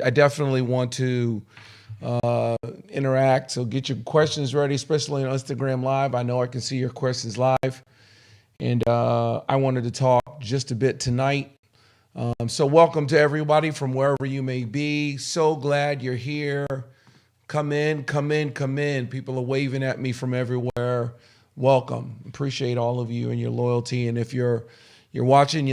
I definitely want to interact. So get your questions ready, especially on Instagram Live. I know I can see your questions live. And I wanted to talk just a bit tonight. So welcome to everybody from wherever you may be. So glad you're here. Come in, come in, come in. People are waving at me from everywhere. Welcome. Appreciate all of you and your loyalty. And if you're watching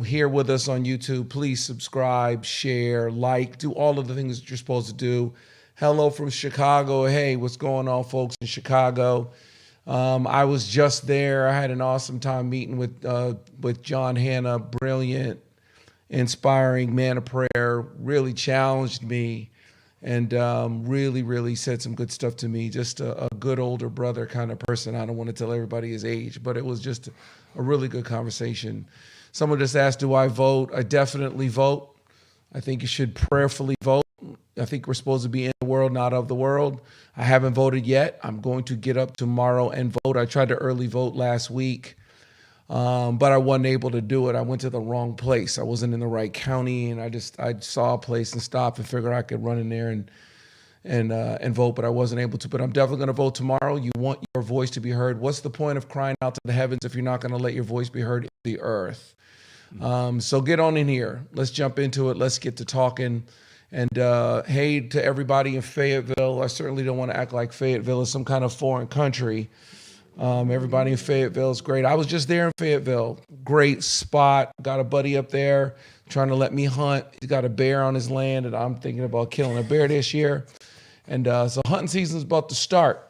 here with us on YouTube, please subscribe, share, like, do all of the things that you're supposed to do. Hello from Chicago. Hey, what's going on, folks in Chicago? I was just there. I had an awesome time meeting with John Hanna. Brilliant, inspiring man of prayer. Really challenged me and really said some good stuff to me. Just a good older brother kind of person. I don't want to tell everybody his age, but it was just a really good conversation. Someone just asked, do I vote? I definitely vote. I think you should prayerfully vote. I think we're supposed to be in the world, not of the world. I haven't voted yet. I'm going to get up tomorrow and vote. I tried to early vote last week, but I wasn't able to do it. I went to the wrong place. I wasn't in the right county, and I saw a place and stopped and figured I could run in there and vote, but I wasn't able to. But I'm definitely going to vote tomorrow. You want your voice to be heard. What's the point of crying out to the heavens if you're not going to let your voice be heard in the earth? So get on in here. Let's jump into it. Let's get to talking. And hey to everybody in Fayetteville. I certainly don't want to act like Fayetteville is some kind of foreign country. Everybody in Fayetteville is great. I was just there in Fayetteville. Great spot. Got a buddy up there trying to let me hunt. He's got a bear on his land, and I'm thinking about killing a bear this year. And so hunting season is about to start.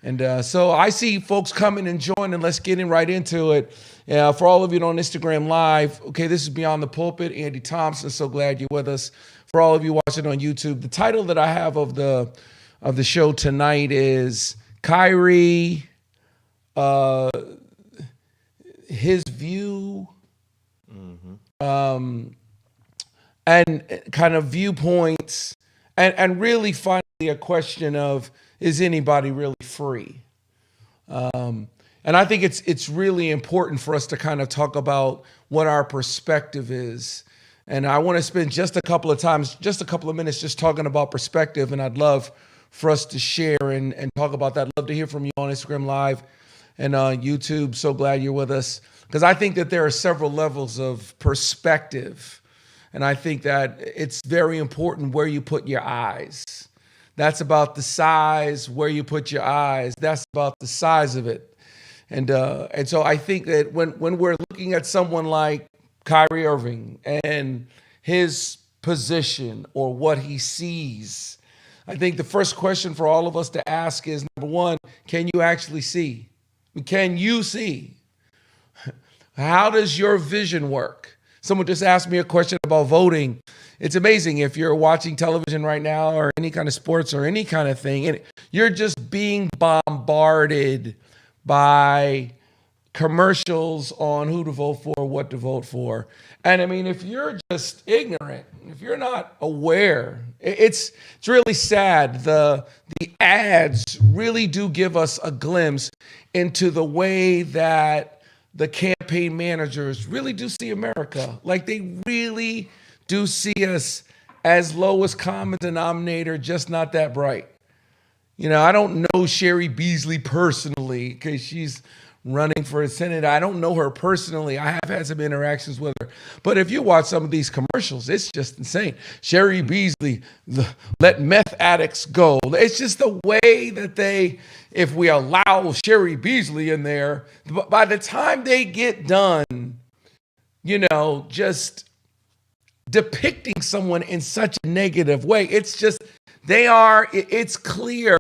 And so I see folks coming and joining. Let's get in right into it. For all of you on Instagram Live, okay, this is Beyond the Pulpit. Andy Thompson, so glad you're with us. For all of you watching on YouTube, the title that I have of the show tonight is Kyrie, his view, and kind of viewpoints, and really finally a question of, is anybody really free? And I think it's really important for us to kind of talk about what our perspective is. And I want to spend just a couple of minutes just talking about perspective. And I'd love for us to share and talk about that. I'd love to hear from you on Instagram Live and YouTube. So glad you're with us. Because I think that there are several levels of perspective. And I think that it's very important where you put your eyes. That's about the size, where you put your eyes. That's about the size of it. And so I think that when we're looking at someone like Kyrie Irving and his position or what he sees, I think the first question for all of us to ask is, number one, can you actually see? Can you see? How does your vision work? Someone just asked me a question about voting. It's amazing if you're watching television right now or any kind of sports or any kind of thing, and you're just being bombarded by commercials on who to vote for, what to vote for. And I mean, if you're just ignorant, if you're not aware, it's really sad. The ads really do give us a glimpse into the way that the campaign managers really do see America. Like, they really do see us as lowest common denominator, just not that bright. You know, I don't know Sherry Beasley personally because she's running for a Senate. I don't know her personally. I have had some interactions with her. But if you watch some of these commercials, it's just insane. Sherry Beasley, let meth addicts go. It's just the way that if we allow Sherry Beasley in there, by the time they get done, you know, just depicting someone in such a negative way, it's clear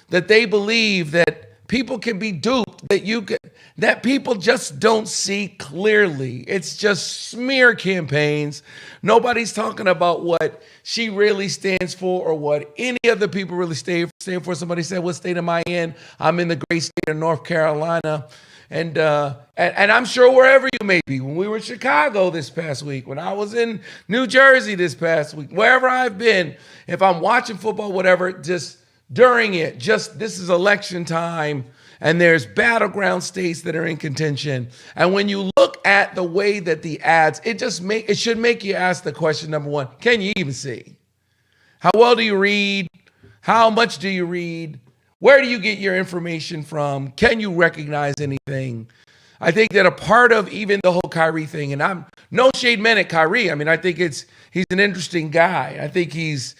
that they believe that people can be duped, that people just don't see clearly. It's just smear campaigns. Nobody's talking about what she really stands for or what any other people really stand for. Somebody said, what state am I in? I'm in the great state of North Carolina. And I'm sure wherever you may be, when we were in Chicago this past week, when I was in New Jersey this past week, wherever I've been, if I'm watching football, whatever, just during it, this is election time, and there's battleground states that are in contention. And when you look at the way that the ads, it should make you ask the question, number one, can you even see? How well do you read? How much do you read? Where do you get your information from? Can you recognize anything? I think that a part of even the whole Kyrie thing, and I'm no shade meant at Kyrie. I mean, I think he's an interesting guy. I think he's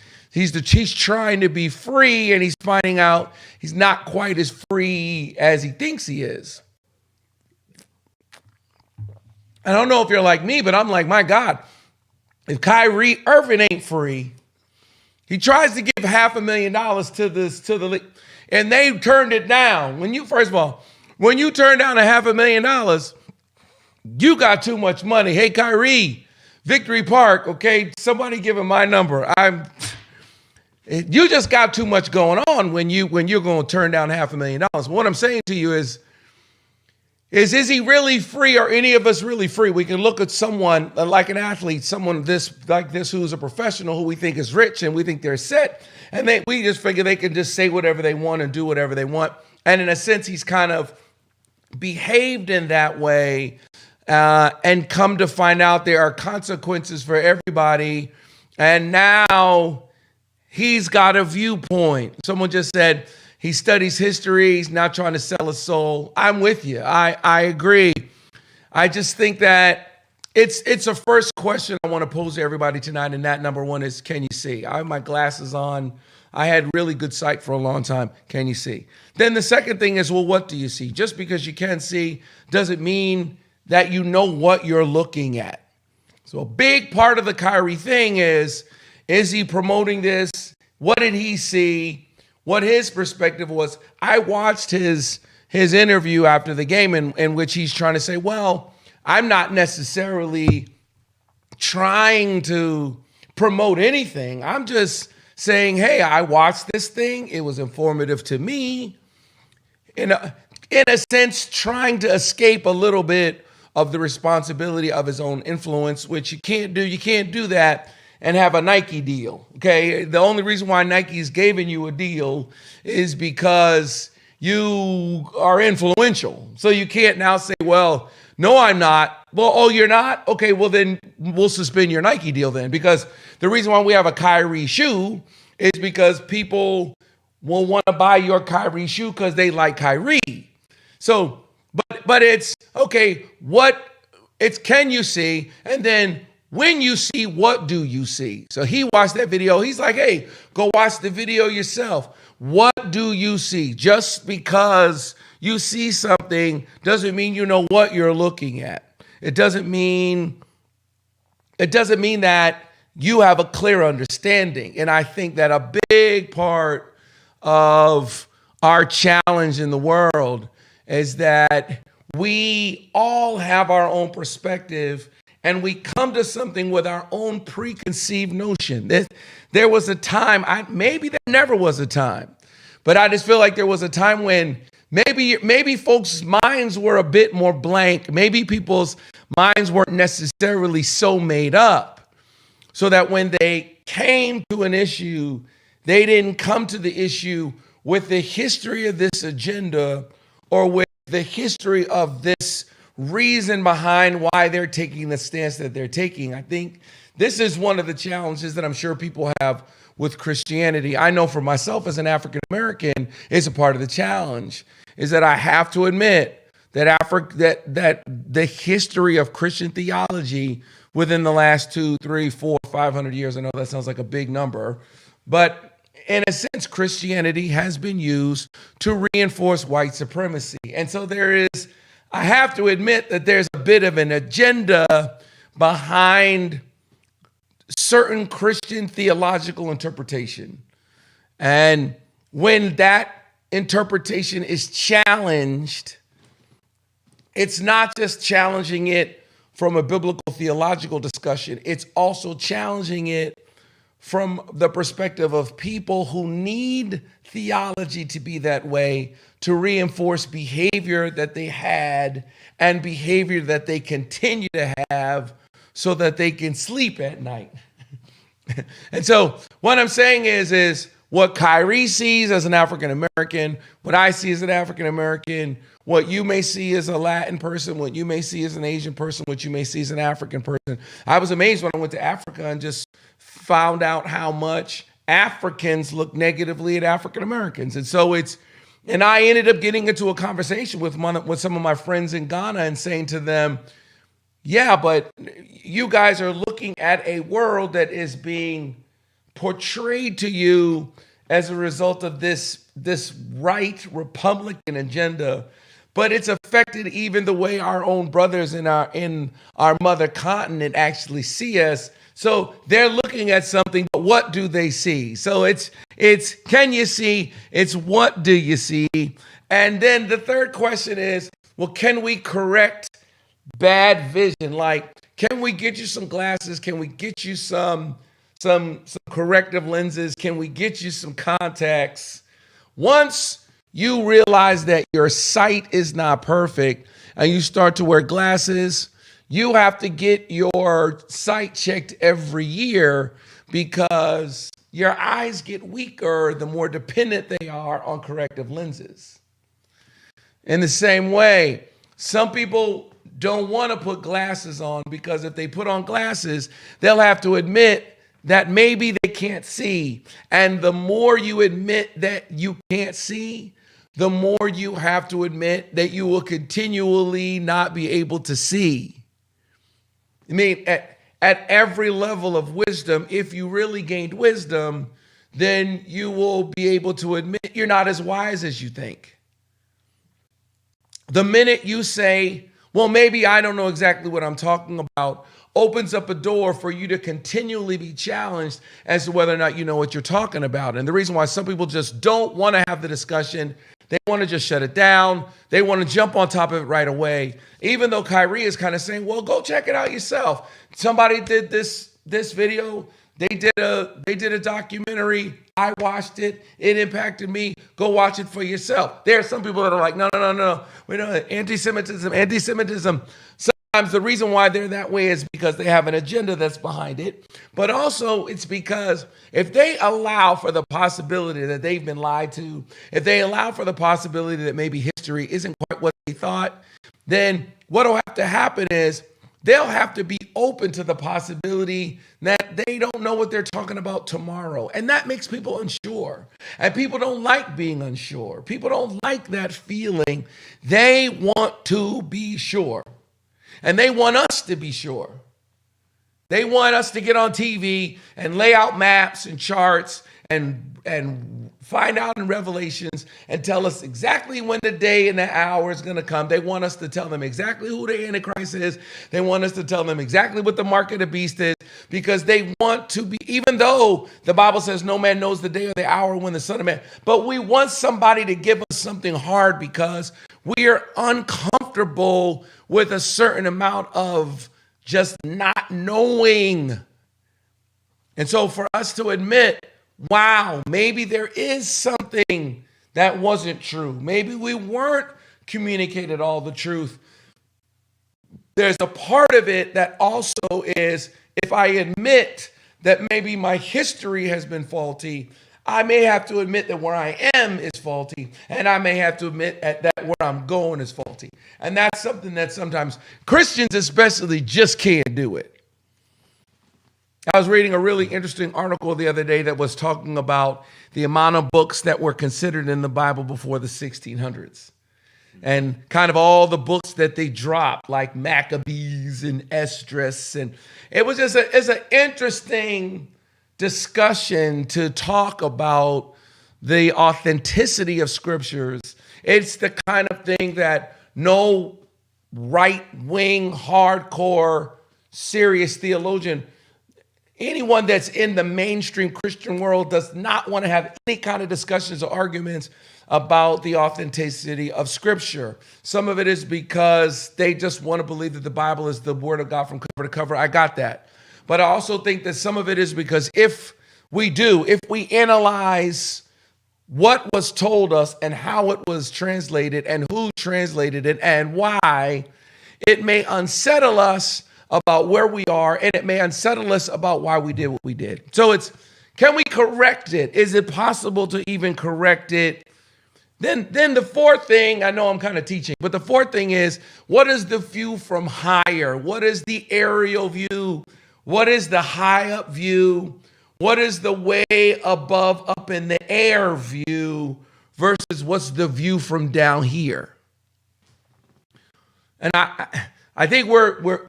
trying to be free, and he's finding out he's not quite as free as he thinks he is. I don't know if you're like me, but I'm like, my God, if Kyrie Irving ain't free, he tries to give $500,000 to the league, and they turned it down. First of all, when you turn down $500,000, you got too much money. Hey, Kyrie, Victory Park, okay, somebody give him my number. You just got too much going on when you're going to turn down $500,000. What I'm saying to you is he really free? Or any of us really free? We can look at someone like an athlete, someone like this who's a professional who we think is rich and we think they're set, and we just figure they can just say whatever they want and do whatever they want. And in a sense, he's kind of behaved in that way, and come to find out there are consequences for everybody. And now he's got a viewpoint. Someone just said he studies history. He's not trying to sell his soul. I'm with you. I agree. I just think that it's a first question I want to pose to everybody tonight. And that number one is, can you see? I have my glasses on. I had really good sight for a long time. Can you see? Then the second thing is, well, what do you see? Just because you can see doesn't mean that you know what you're looking at. So a big part of the Kyrie thing is he promoting this? What did he see? What his perspective was? I watched his interview after the game in which he's trying to say, well, I'm not necessarily trying to promote anything. I'm just saying, hey, I watched this thing. It was informative to me. In a sense, trying to escape a little bit of the responsibility of his own influence, which you can't do. You can't do that and have a Nike deal, okay? The only reason why Nike's giving you a deal is because you are influential. So you can't now say, well, no, I'm not. Well, oh, you're not? Okay, well, then we'll suspend your Nike deal then. Because the reason why we have a Kyrie shoe is because people will want to buy your Kyrie shoe because they like Kyrie. So, but it's, okay, can you see? And then when you see, what do you see? So he watched that video. He's like, hey, go watch the video yourself. What do you see? Just because you see something doesn't mean you know what you're looking at. It doesn't mean that you have a clear understanding. And I think that a big part of our challenge in the world is that we all have our own perspective, and we come to something with our own preconceived notion. There was a time, maybe there never was a time, but I just feel like there was a time when maybe folks' minds were a bit more blank. Maybe people's minds weren't necessarily so made up, so that when they came to an issue, they didn't come to the issue with the history of this agenda or with the history of this reason behind why they're taking the stance that they're taking. I think this is one of the challenges that I'm sure people have with Christianity. I know for myself as an African American, it's a part of the challenge, is that I have to admit that that the history of Christian theology within the last 200, 300, 400, 500 years, I know that sounds like a big number, but in a sense, Christianity has been used to reinforce white supremacy. And so I have to admit that there's a bit of an agenda behind certain Christian theological interpretation. And when that interpretation is challenged, it's not just challenging it from a biblical theological discussion, it's also challenging it from the perspective of people who need theology to be that way to reinforce behavior that they had and behavior that they continue to have so that they can sleep at night. And so what I'm saying is what Kyrie sees as an African American, what I see as an African American, what you may see as a Latin person, what you may see as an Asian person, what you may see as an African person. I was amazed when I went to Africa and just found out how much Africans look negatively at African Americans. And I ended up getting into a conversation with some of my friends in Ghana and saying to them, yeah, but you guys are looking at a world that is being portrayed to you as a result of this right Republican agenda, but it's affected even the way our own brothers in our mother continent actually see us. So they're looking at something, but what do they see? So it's can you see? It's what do you see? And then the third question is, well, can we correct bad vision? Like, can we get you some glasses? Can we get you some corrective lenses? Can we get you some contacts? Once you realize that your sight is not perfect and you start to wear glasses, you have to get your sight checked every year because your eyes get weaker the more dependent they are on corrective lenses. In the same way, some people don't want to put glasses on because if they put on glasses, they'll have to admit that maybe they can't see. And the more you admit that you can't see, the more you have to admit that you will continually not be able to see. I mean, at every level of wisdom, if you really gained wisdom, then you will be able to admit you're not as wise as you think. The minute you say, well, maybe I don't know exactly what I'm talking about, opens up a door for you to continually be challenged as to whether or not you know what you're talking about. And the reason why some people just don't want to have the discussion, they want to just shut it down. They want to jump on top of it right away. Even though Kyrie is kind of saying, well, go check it out yourself. Somebody did this video. They did a documentary. I watched it. It impacted me. Go watch it for yourself. There are some people that are like, no. We know anti-Semitism. Sometimes the reason why they're that way is because they have an agenda that's behind it. But also it's because if they allow for the possibility that they've been lied to, if they allow for the possibility that maybe history isn't quite what they thought, then what will have to happen is they'll have to be open to the possibility that they don't know what they're talking about tomorrow. And that makes people unsure. And people don't like being unsure. People don't like that feeling. They want to be sure. And they want us to be sure. They want us to get on TV and lay out maps and charts and find out in Revelations and tell us exactly when the day and the hour is going to come. They want us to tell them exactly who the Antichrist is. They want us to tell them exactly what the mark of the beast is, because they want to be, even though the Bible says no man knows the day or the hour when the Son of Man, but we want somebody to give us something hard because we are uncomfortable with a certain amount of just not knowing. And so for us to admit, wow, maybe there is something that wasn't true. Maybe we weren't communicated all the truth. There's a part of it that also is, if I admit that maybe my history has been faulty, I may have to admit that where I am is faulty, and I may have to admit that where I'm going is faulty. And that's something that sometimes Christians especially just can't do it. I was reading a really interesting article the other day that was talking about the amount of books that were considered in the Bible before the 1600s. And kind of all the books that they dropped, like Maccabees and Esdras. And it was just it's an interesting discussion to talk about the authenticity of scriptures. It's the kind of thing that no right-wing, hardcore, serious theologian, anyone that's in the mainstream Christian world, does not want to have any kind of discussions or arguments about the authenticity of scripture. Some of it is because they just want to believe that the Bible is the word of God from cover to cover. I got that. But I also think that some of it is because if we analyze what was told us and how it was translated and who translated it and why, it may unsettle us about where we are, and it may unsettle us about why we did what we did. So can we correct it? Is it possible to even correct it? Then the fourth thing, I know I'm kind of teaching, but the fourth thing is, what is the view from higher? What is the aerial view? What is the high up view? What is the way above, up in the air view versus what's the view from down here? And I think we're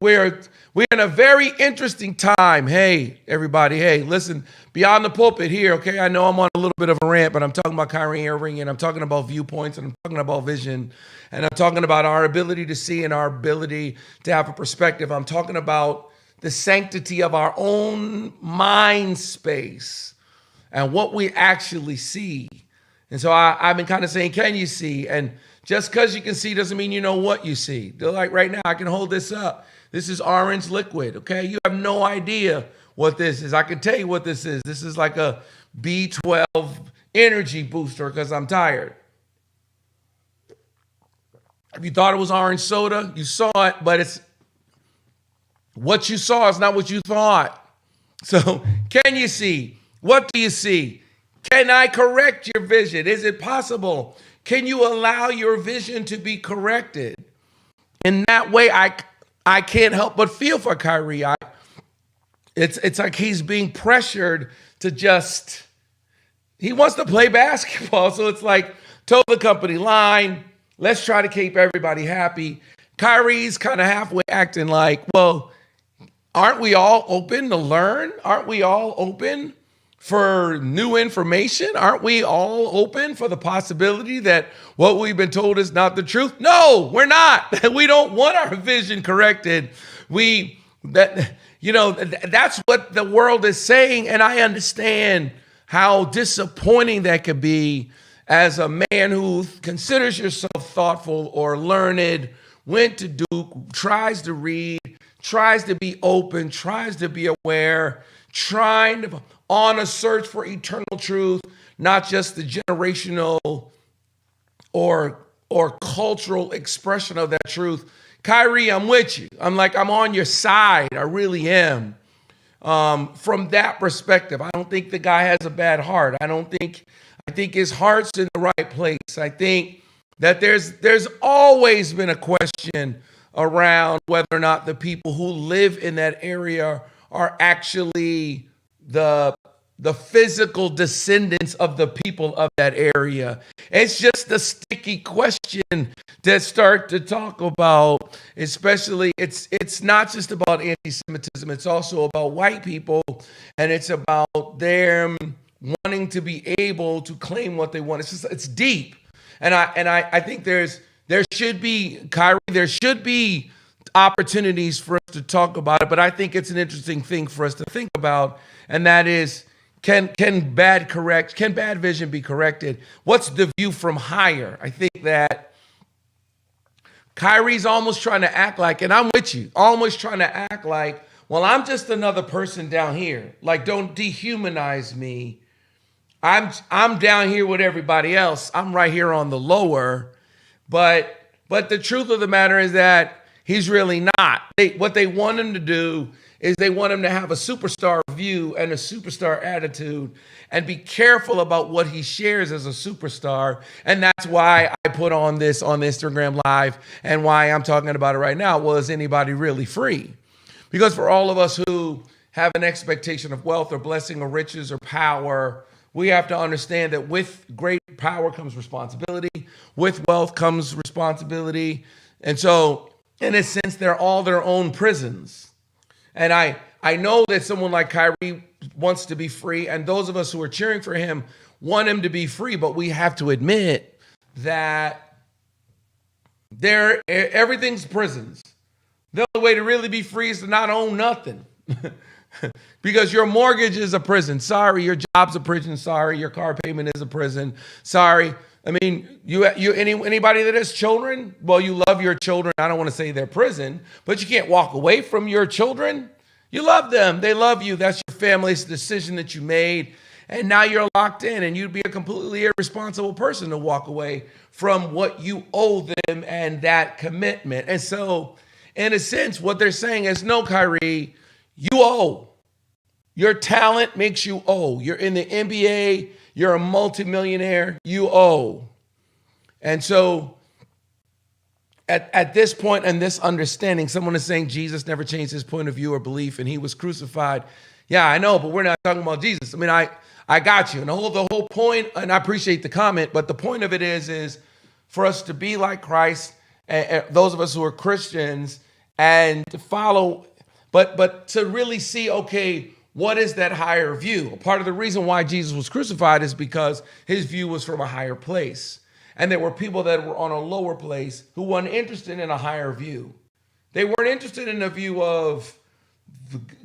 in a very interesting time. Hey, everybody. Hey, listen, beyond the pulpit here. Okay, I know I'm on a little bit of a rant, but I'm talking about Kyrie Irving, and I'm talking about viewpoints, and I'm talking about vision, and I'm talking about our ability to see and our ability to have a perspective. I'm talking about the sanctity of our own mind space and what we actually see. And so I've been kind of saying, can you see? And just because you can see doesn't mean you know what you see. They're like right now, I can hold this up. This is orange liquid, okay? You have no idea what this is. I can tell you what this is. This is like a B12 energy booster because I'm tired. If you thought it was orange soda, you saw it, but it's what you saw is not what you thought. So can you see? What do you see? Can I correct your vision? Is it possible? Can you allow your vision to be corrected? In that way, I can't help but feel for Kyrie. It's like he's being pressured to just, he wants to play basketball. So it's like, toe the company line. Let's try to keep everybody happy. Kyrie's kind of halfway acting like, well, aren't we all open to learn? Aren't we all open for new information? Aren't we all open for the possibility that what we've been told is not the truth? No, we're not. We don't want our vision corrected. That's what the world is saying. And I understand how disappointing that could be as a man who considers yourself thoughtful or learned, went to Duke, tries to read, tries to be open, tries to be aware, trying to on a search for eternal truth, not just the generational or cultural expression of that truth. Kyrie, I'm with you. I'm on your side. I really am. From that perspective, I don't think the guy has a bad heart. I think his heart's in the right place. I think that there's always been a question around whether or not the people who live in that area are actually the physical descendants of the people of that area. It's just a sticky question to start to talk about, especially it's not just about anti-Semitism, it's also about white people, and it's about them wanting to be able to claim what they want. It's deep. And I think there should be, Kyrie, there should be opportunities for us to talk about it, but I think it's an interesting thing for us to think about, and that is, can bad vision be corrected? What's the view from higher? I think that Kyrie's almost trying to act like, and I'm with you, almost trying to act like, well, I'm just another person down here. Like, don't dehumanize me. I'm down here with everybody else. I'm right here on the lower. But the truth of the matter is that he's really not. What they want him to do is they want him to have a superstar view and a superstar attitude and be careful about what he shares as a superstar. And that's why I put on this on Instagram Live and why I'm talking about it right now. Well, is anybody really free? Because for all of us who have an expectation of wealth or blessing or riches or power, we have to understand that with great power comes responsibility. With wealth comes responsibility. And so, in a sense, they're all their own prisons. And I know that someone like Kyrie wants to be free, and those of us who are cheering for him want him to be free, but we have to admit that everything's prisons. The only way to really be free is to not own nothing. Because your mortgage is a prison. Sorry, your job's a prison. Sorry, your car payment is a prison. Sorry. I mean, anybody that has children, well, you love your children. I don't want to say they're prison, but you can't walk away from your children. You love them. They love you. That's your family's decision that you made. And now you're locked in, and you'd be a completely irresponsible person to walk away from what you owe them and that commitment. And so, in a sense, what they're saying is, no, Kyrie, you owe. Your talent makes you owe. You're in the NBA. You're a multimillionaire. You owe. And so at this point and this understanding, someone is saying Jesus never changed his point of view or belief, and he was crucified. Yeah, I know, but we're not talking about Jesus. I mean, I got you. And the whole point, and I appreciate the comment, but the point of it is for us to be like Christ, and those of us who are Christians, and to follow, but to really see, okay, what is that higher view? Part of the reason why Jesus was crucified is because his view was from a higher place. And there were people that were on a lower place who weren't interested in a higher view. They weren't interested in a view of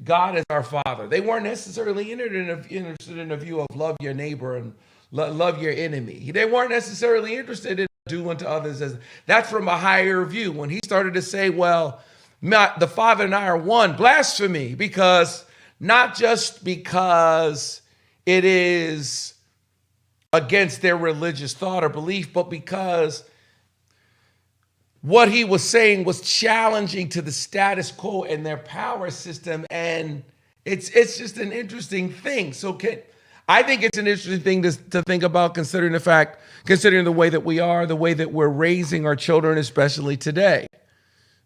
God as our Father. They weren't necessarily interested in a view of love your neighbor and love your enemy. They weren't necessarily interested in do unto others as that's from a higher view. When he started to say, well, the Father and I are one, blasphemy, because not just because it is against their religious thought or belief, but because what he was saying was challenging to the status quo and their power system. And it's just an interesting thing. So I think it's an interesting thing to think about, considering the way that we are, the way that we're raising our children, especially today.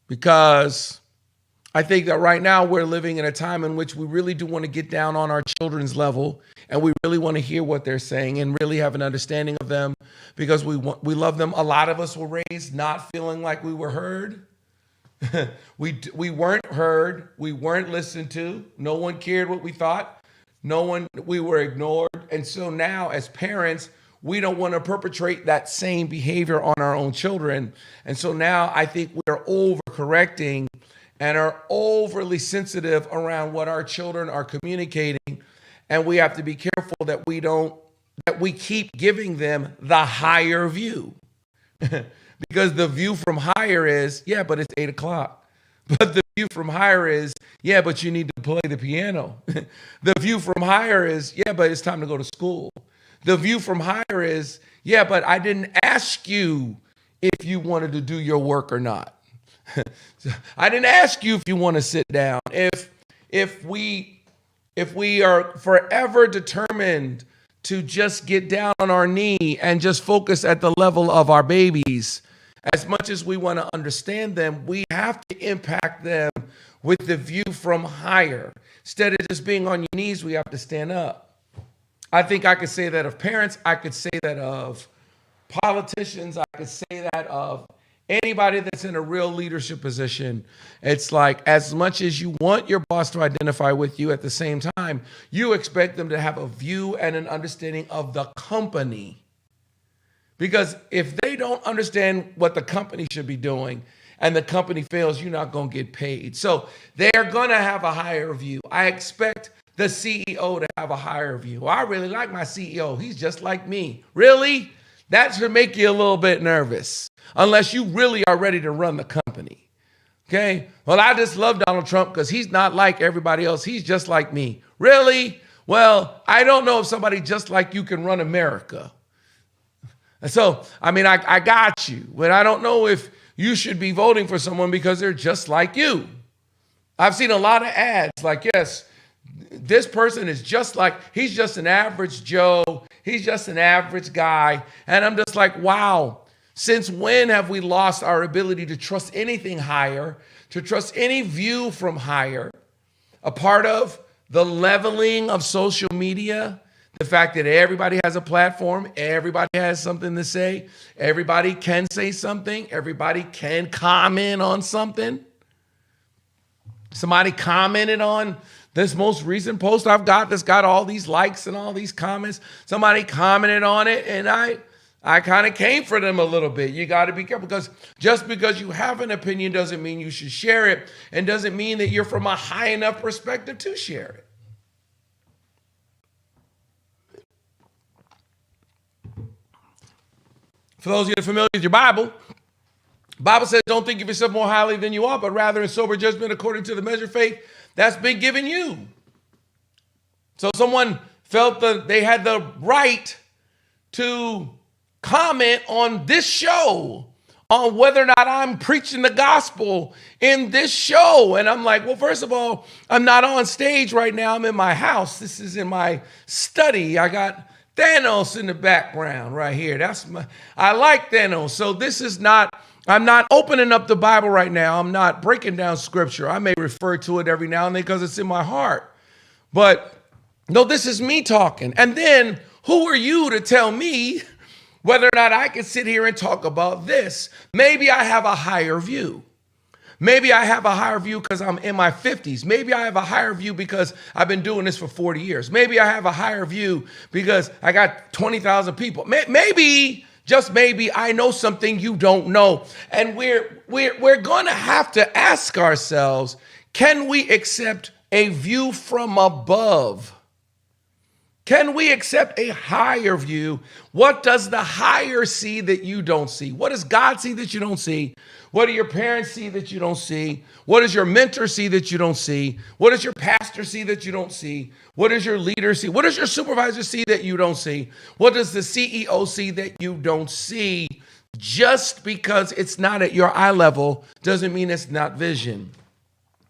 Because I think that right now we're living in a time in which we really do want to get down on our children's level, and we really want to hear what they're saying and really have an understanding of them, because we love them. A lot of us were raised not feeling like we were heard. we weren't heard. We weren't listened to. No one cared what we thought. We were ignored. And so now as parents, we don't want to perpetrate that same behavior on our own children. And so now I think we're overcorrecting and are overly sensitive around what our children are communicating. And we have to be careful that we keep giving them the higher view. Because the view from higher is, yeah, but it's 8 o'clock. But the view from higher is, yeah, but you need to play the piano. The view from higher is, yeah, but it's time to go to school. The view from higher is, yeah, but I didn't ask you if you wanted to do your work or not. I didn't ask you if you want to sit down. If we are forever determined to just get down on our knee and just focus at the level of our babies, as much as we want to understand them, we have to impact them with the view from higher. Instead of just being on your knees, we have to stand up. I think I could say that of parents. I could say that of politicians. I could say that of anybody that's in a real leadership position. It's like, as much as you want your boss to identify with you, at the same time, you expect them to have a view and an understanding of the company. Because if they don't understand what the company should be doing and the company fails, you're not going to get paid. So they're going to have a higher view. I expect the CEO to have a higher view. Well, I really like my CEO. He's just like me. Really? That should make you a little bit nervous, unless you really are ready to run the company. Okay? Well, I just love Donald Trump because he's not like everybody else. He's just like me. Really? Well, I don't know if somebody just like you can run America. And so, I mean, I got you, but I don't know if you should be voting for someone because they're just like you. I've seen a lot of ads like, yes, this person is just like, he's just an average Joe. He's just an average guy. And I'm just like, wow, since when have we lost our ability to trust anything higher, to trust any view from higher? A part of the leveling of social media, the fact that everybody has a platform, everybody has something to say, everybody can say something, everybody can comment on something. Somebody commented on this most recent post I've got that's got all these likes and all these comments. Somebody commented on it, and I kind of came for them a little bit. You got to be careful, because just because you have an opinion doesn't mean you should share it, and doesn't mean that you're from a high enough perspective to share it. For those of you that are familiar with your Bible, the Bible says, don't think of yourself more highly than you ought, but rather in sober judgment according to the measure of faith that's been given you. So someone felt that they had the right to comment on this show, on whether or not I'm preaching the gospel in this show. And I'm like, well, first of all, I'm not on stage right now. I'm in my house. This is in my study. I got Thanos in the background right here. I like Thanos. So this is not, I'm not opening up the Bible right now. I'm not breaking down scripture. I may refer to it every now and then because it's in my heart. But no, this is me talking. And then who are you to tell me whether or not I can sit here and talk about this? Maybe I have a higher view. Maybe I have a higher view because I'm in my 50s. Maybe I have a higher view because I've been doing this for 40 years. Maybe I have a higher view because I got 20,000 people. Maybe, just maybe, I know something you don't know. And we're going to have to ask ourselves, can we accept a view from above? Can we accept a higher view? What does the higher see that you don't see? What does God see that you don't see? What do your parents see that you don't see? What does your mentor see that you don't see? What does your pastor see that you don't see? What does your leader see? What does your supervisor see that you don't see? What does the CEO see that you don't see? Just because it's not at your eye level doesn't mean it's not vision.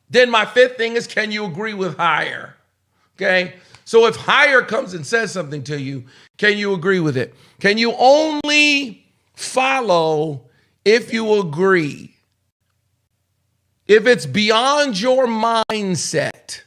Then my fifth thing is, can you agree with higher? Okay? So if higher comes and says something to you, can you agree with it? Can you only follow if you agree? If it's beyond your mindset.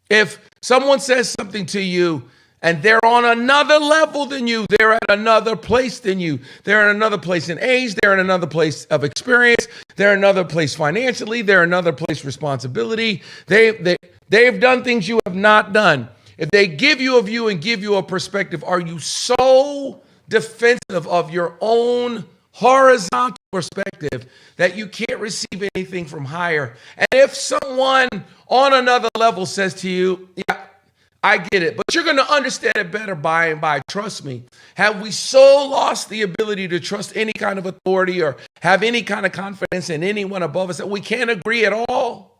If someone says something to you and they're on another level than you, they're at another place than you, they're in another place in age, they're in another place of experience, they're in another place financially, they're in another place responsibility, they've done things you have not done. If they give you a view and give you a perspective, are you so defensive of your own horizontal perspective that you can't receive anything from higher? And if someone on another level says to you, yeah, I get it, but you're going to understand it better by and by. Trust me. Have we so lost the ability to trust any kind of authority or have any kind of confidence in anyone above us that we can't agree at all?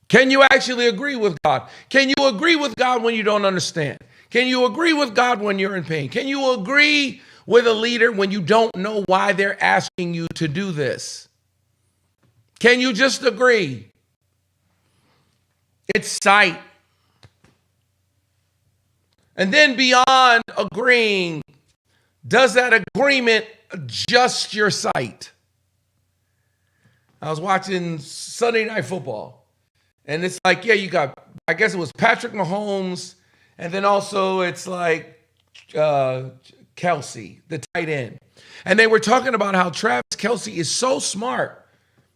Can you actually agree with God? Can you agree with God when you don't understand? Can you agree with God when you're in pain? Can you agree with a leader when you don't know why they're asking you to do this? Can you just agree? It's sight. And then beyond agreeing, does that agreement adjust your sight? I was watching Sunday Night Football, and it's like, yeah, you got, I guess it was Patrick Mahomes, and then also it's like Kelsey, the tight end. And they were talking about how Travis Kelsey is so smart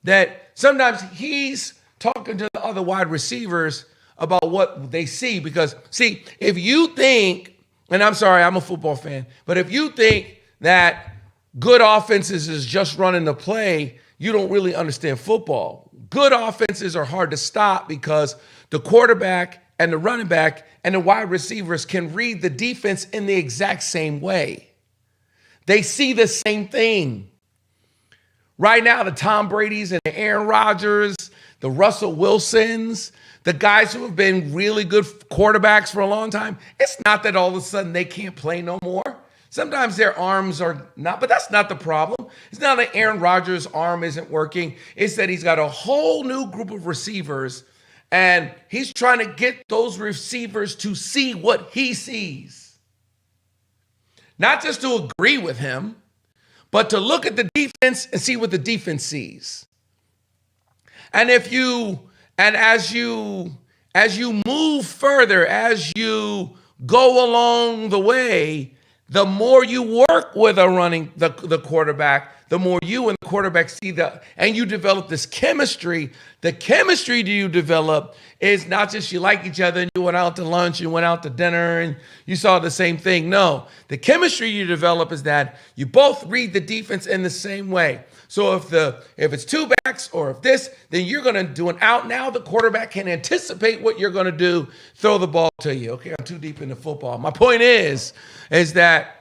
that sometimes he's talking to the other wide receivers about what they see. Because, see, if you think, and I'm sorry, I'm a football fan, but if you think that good offenses is just running the play, you don't really understand football. Good offenses are hard to stop because the quarterback and the running back and the wide receivers can read the defense in the exact same way. They see the same thing. Right now, the Tom Brady's and the Aaron Rodgers, the Russell Wilsons, the guys who have been really good quarterbacks for a long time, it's not that all of a sudden they can't play no more. Sometimes their arms are not, but that's not the problem. It's not that Aaron Rodgers' arm isn't working. It's that he's got a whole new group of receivers, and he's trying to get those receivers to see what he sees. Not just to agree with him, but to look at the defense and see what the defense sees. And as you move further, as you go along the way, the more you work with the quarterback, the more you and the quarterback see and you develop this chemistry. The chemistry that you develop is not just you like each other and you went out to lunch, you went out to dinner and you saw the same thing. No, the chemistry you develop is that you both read the defense in the same way. So if it's two backs or if this, then you're going to do an out. Now the quarterback can anticipate what you're going to do, throw the ball to you. Okay, I'm too deep into football. My point is that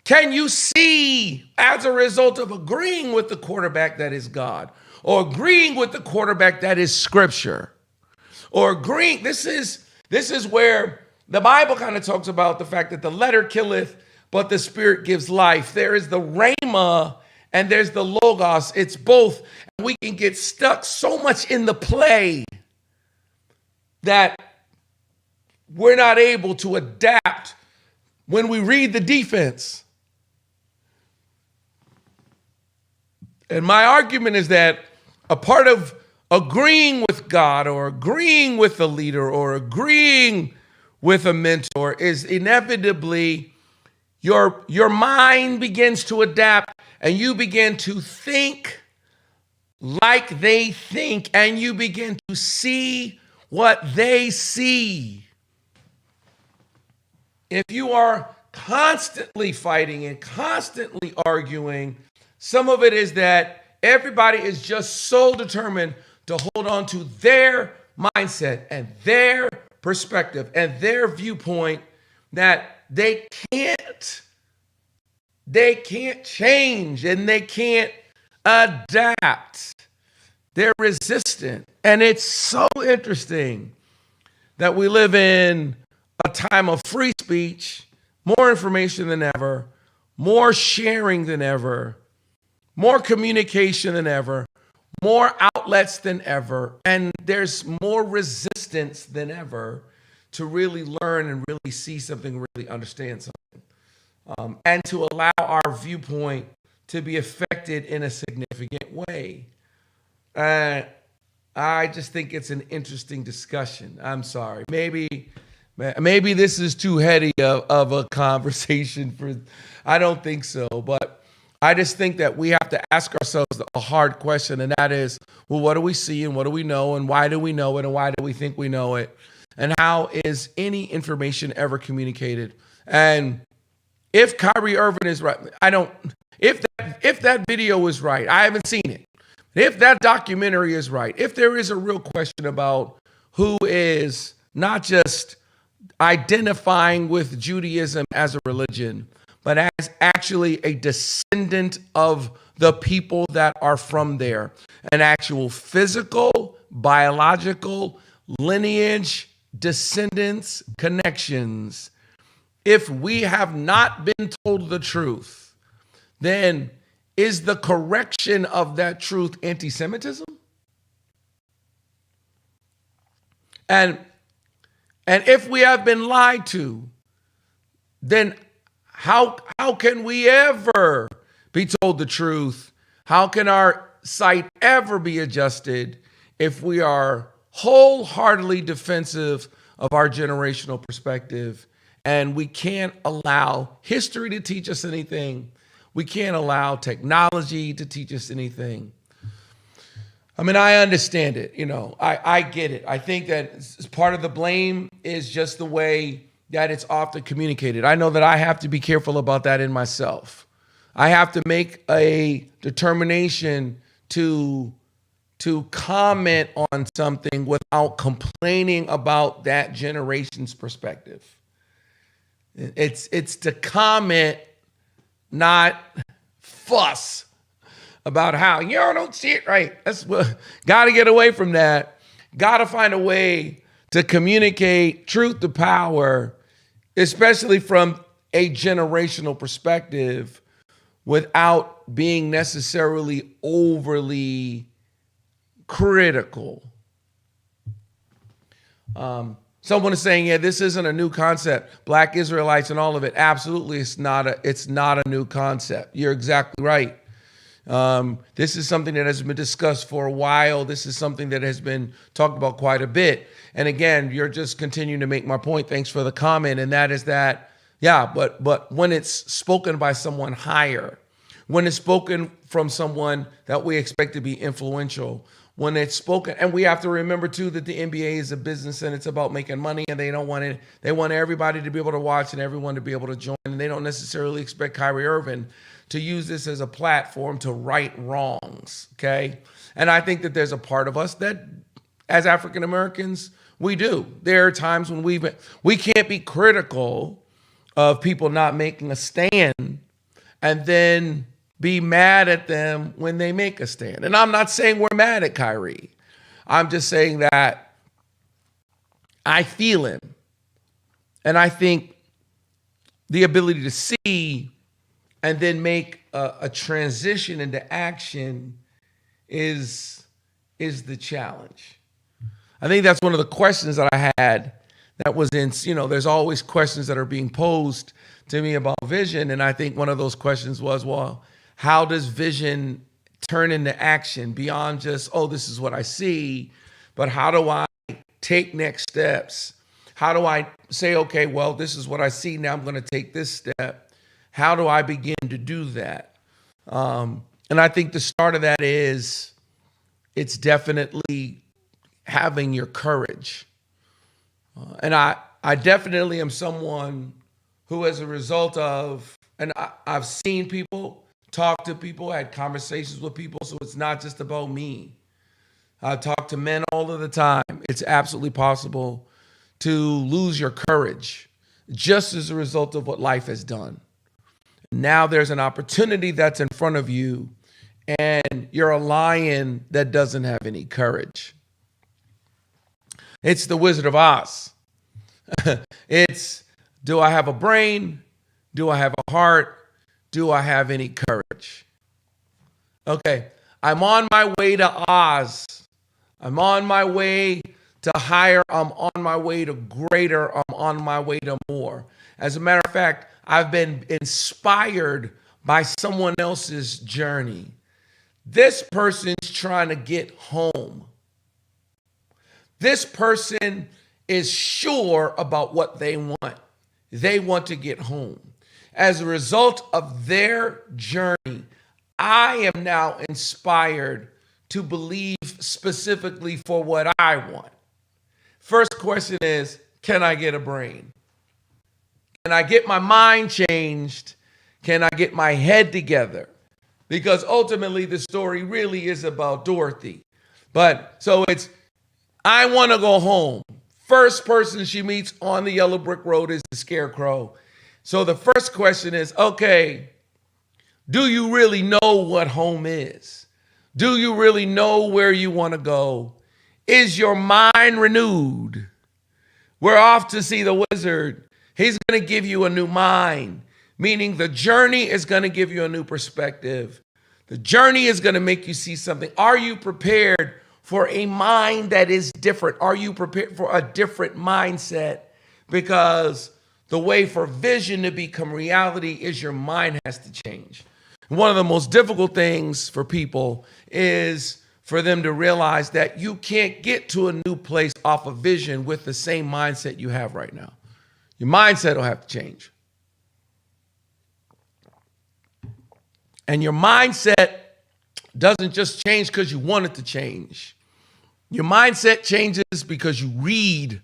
can you see as a result of agreeing with the quarterback that is God, or agreeing with the quarterback that is Scripture, or agreeing, this is where the Bible kind of talks about the fact that the letter killeth, but the Spirit gives life. There is the rhema and there's the logos. It's both. And we can get stuck so much in the play that we're not able to adapt when we read the defense. And my argument is that a part of agreeing with God or agreeing with a leader or agreeing with a mentor is inevitably your mind begins to adapt and you begin to think like they think and you begin to see what they see. If you are constantly fighting and constantly arguing, some of it is that everybody is just so determined to hold on to their mindset and their perspective and their viewpoint that they can't change and they can't adapt. They're resistant. And it's so interesting that we live in a time of free speech, more information than ever, more sharing than ever, more communication than ever, more outlets than ever, and there's more resistance than ever to really learn and really see something, really understand something, and to allow our viewpoint to be affected in a significant way. I just think it's an interesting discussion. I'm sorry. Maybe this is too heady of a conversation for, I don't think so, but I just think that we have to ask ourselves a hard question, and that is, well, what do we see and what do we know and why do we know it and why do we think we know it? And how is any information ever communicated? And if Kyrie Irving is right, if that video is right, I haven't seen it. If that documentary is right, if there is a real question about who is not just identifying with Judaism as a religion, but as actually a descendant of the people that are from there, an actual physical, biological, lineage, descendants, connections. If we have not been told the truth, then is the correction of that truth anti-Semitism? And if we have been lied to, then how can we ever be told the truth? How can our sight ever be adjusted if we are wholeheartedly defensive of our generational perspective and we can't allow history to teach us anything? We can't allow technology to teach us anything. I mean, I understand it. I get it. I think that part of the blame is just the way that it's often communicated. I know that I have to be careful about that in myself. I have to make a determination to comment on something without complaining about that generation's perspective. It's to comment, not fuss about how, I don't see it right. That's what, got to get away from that. Got to find a way to communicate truth to power, especially from a generational perspective, without being necessarily overly critical. Someone is saying, yeah, this isn't a new concept. Black Israelites and all of it. Absolutely, it's not a new concept. You're exactly right. This is something that has been discussed for a while. This is something that has been talked about quite a bit. And again, you're just continuing to make my point. Thanks for the comment. And that is that, yeah, but when it's spoken by someone higher, when it's spoken from someone that we expect to be influential, when it's spoken, and we have to remember too that the NBA is a business and it's about making money, and they don't want it. They want everybody to be able to watch and everyone to be able to join, and they don't necessarily expect Kyrie Irving to use this as a platform to right wrongs. Okay, and I think that there's a part of us that, as African Americans, we do. There are times when we can't be critical of people not making a stand, and then be mad at them when they make a stand. And I'm not saying we're mad at Kyrie. I'm just saying that I feel him. And I think the ability to see and then make a transition into action is the challenge. I think that's one of the questions that I had that was in, there's always questions that are being posed to me about vision. And I think one of those questions was, well, how does vision turn into action beyond just, oh, this is what I see, but how do I take next steps? How do I say, okay, well, this is what I see. Now I'm going to take this step. How do I begin to do that? And I think the start of that is it's definitely having your courage. And I definitely am someone who, as a result of, and I've seen people, talk to people, had conversations with people, so it's not just about me. I talk to men all of the time. It's absolutely possible to lose your courage just as a result of what life has done. Now there's an opportunity that's in front of you, and you're a lion that doesn't have any courage. It's the Wizard of Oz. It's, do I have a brain? Do I have a heart? Do I have any courage? Okay, I'm on my way to Oz. I'm on my way to higher. I'm on my way to greater. I'm on my way to more. As a matter of fact, I've been inspired by someone else's journey. This person's trying to get home. This person is sure about what they want. They want to get home. As a result of their journey, I am now inspired to believe specifically for what I want. First question is, can I get a brain? Can I get my mind changed? Can I get my head together? Because ultimately the story really is about Dorothy. But so it's, I want to go home. First person she meets on the yellow brick road is the scarecrow. So the first question is, okay, do you really know what home is? Do you really know where you want to go? Is your mind renewed? We're off to see the wizard. He's going to give you a new mind, meaning the journey is going to give you a new perspective. The journey is going to make you see something. Are you prepared for a mind that is different? Are you prepared for a different mindset? Because the way for vision to become reality is your mind has to change. One of the most difficult things for people is for them to realize that you can't get to a new place off of vision with the same mindset you have right now. Your mindset will have to change. And your mindset doesn't just change because you want it to change. Your mindset changes because you read.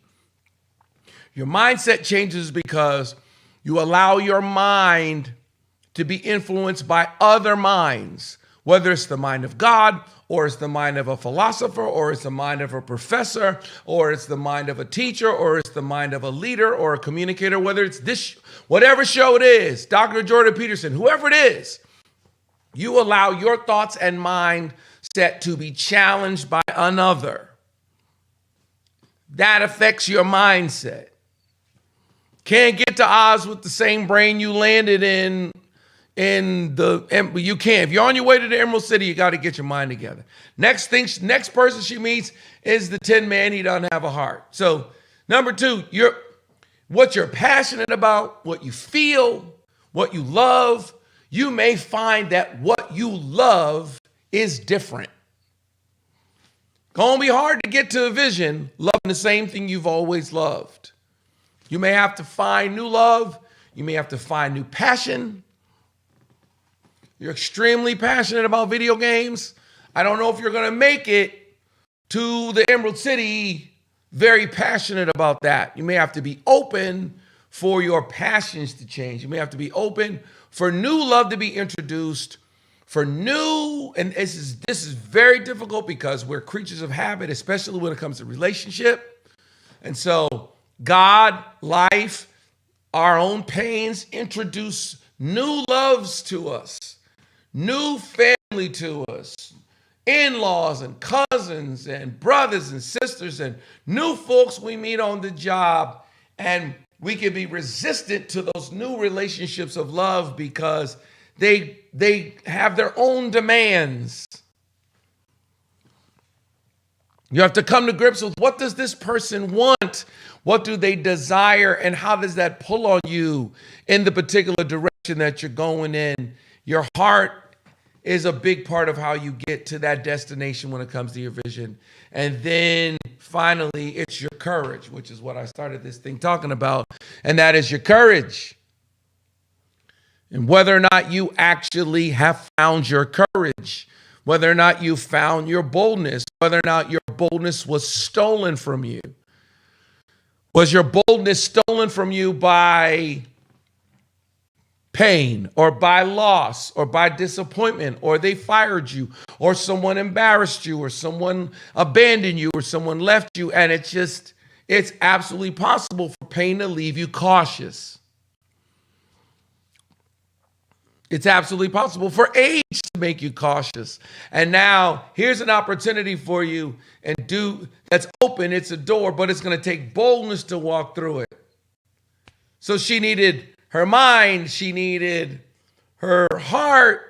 Your mindset changes because you allow your mind to be influenced by other minds, whether it's the mind of God, or it's the mind of a philosopher, or it's the mind of a professor, or it's the mind of a teacher, or it's the mind of a leader or a communicator, whether it's this, whatever show it is, Dr. Jordan Peterson, whoever it is, you allow your thoughts and mindset to be challenged by another. That affects your mindset. Can't get to Oz with the same brain you landed in you can. If you're on your way to the Emerald City, you got to get your mind together. Next person she meets is the Tin Man. He doesn't have a heart. So number two, what you're passionate about, what you feel, what you love. You may find that what you love is different. Gonna be hard to get to a vision loving the same thing you've always loved. You may have to find new love. You may have to find new passion. You're extremely passionate about video games. I don't know if you're going to make it to the Emerald City very passionate about that. You may have to be open for your passions to change. You may have to be open for new love to be introduced, for new, and this is very difficult because we're creatures of habit, especially when it comes to relationship. And so God, life, our own pains introduce new loves to us. New family to us, in-laws and cousins and brothers and sisters and new folks we meet on the job. And we can be resistant to those new relationships of love because they have their own demands. You have to come to grips with, what does this person want? What do they desire? And how does that pull on you in the particular direction that you're going in? Your heart is a big part of how you get to that destination when it comes to your vision. And then finally, it's your courage, which is what I started this thing talking about. And that is your courage. And whether or not you actually have found your courage, whether or not you found your boldness, whether or not your boldness was stolen from you. Was your boldness stolen from you by pain or by loss or by disappointment, or they fired you, or someone embarrassed you, or someone abandoned you, or someone left you? And it's absolutely possible for pain to leave you cautious. It's absolutely possible for age to make you cautious. And now here's an opportunity for you that's open. It's a door, but it's going to take boldness to walk through it. So she needed her mind, she needed her heart,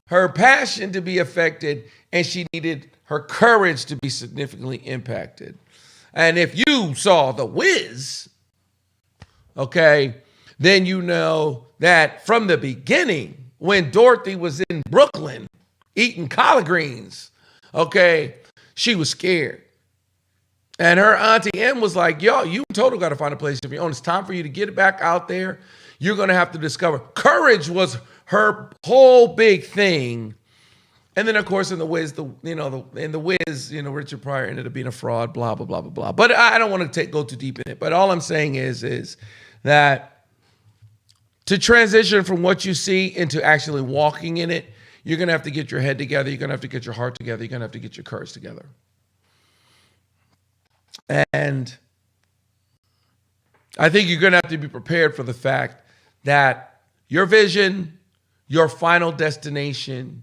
her passion to be affected, and she needed her courage to be significantly impacted. And if you saw The Wiz, okay, then you know that from the beginning, when Dorothy was in Brooklyn eating collard greens, okay, she was scared. And her auntie M was like, yo, you total got to find a place of your own. It's time for you to get back out there. You're going to have to discover. Courage was her whole big thing. And then, of course, in The Wiz, Richard Pryor ended up being a fraud, blah, blah, blah, blah, blah. But I don't want to go too deep in it. But all I'm saying is that to transition from what you see into actually walking in it, you're going to have to get your head together. You're going to have to get your heart together. You're going to have to get your courage together. And I think you're going to have to be prepared for the fact that your vision, your final destination,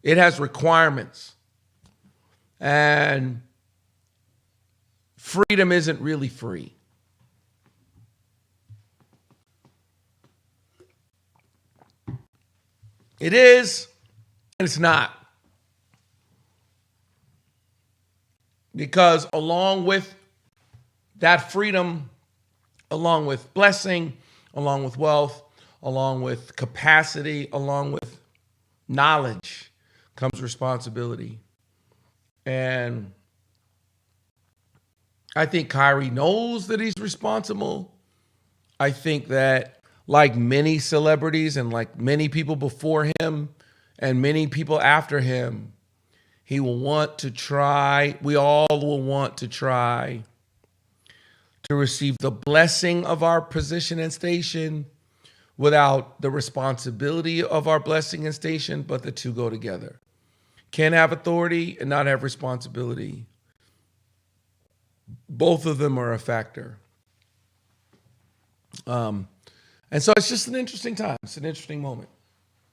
it has requirements. And freedom isn't really free. It is, and it's not. Because along with that freedom, along with blessing, along with wealth, along with capacity, along with knowledge, comes responsibility. And I think Kyrie knows that he's responsible. I think that, like many celebrities and like many people before him and many people after him, he will want to try, we all will want to try to receive the blessing of our position and station without the responsibility of our blessing and station, but the two go together. Can't have authority and not have responsibility. Both of them are a factor. And so it's just an interesting time. It's an interesting moment.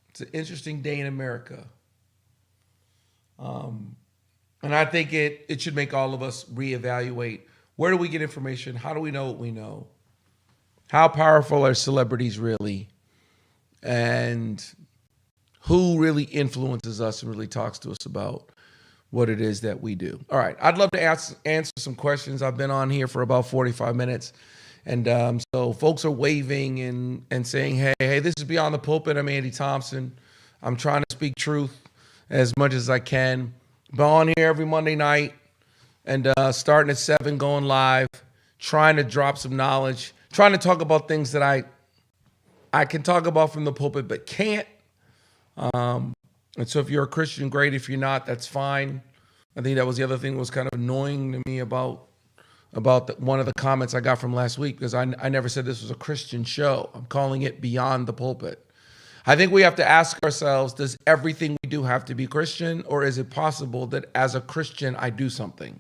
It's an interesting day in America. And I think it should make all of us reevaluate, where do we get information? How do we know what we know? How powerful are celebrities really? And who really influences us and really talks to us about what it is that we do? All right. I'd love to answer some questions. I've been on here for about 45 minutes. And so folks are waving and saying, hey, this is Beyond the Pulpit. I'm Andy Thompson. I'm trying to speak truth as much as I can. I'm on here every Monday night and starting at 7, going live, trying to drop some knowledge, trying to talk about things that I can talk about from the pulpit but can't. And so if you're a Christian, great. If you're not, that's fine. I think that was the other thing that was kind of annoying to me about one of the comments I got from last week, because I never said this was a Christian show. I'm calling it Beyond the Pulpit. I think we have to ask ourselves, does everything we do have to be Christian, or is it possible that as a Christian I do something?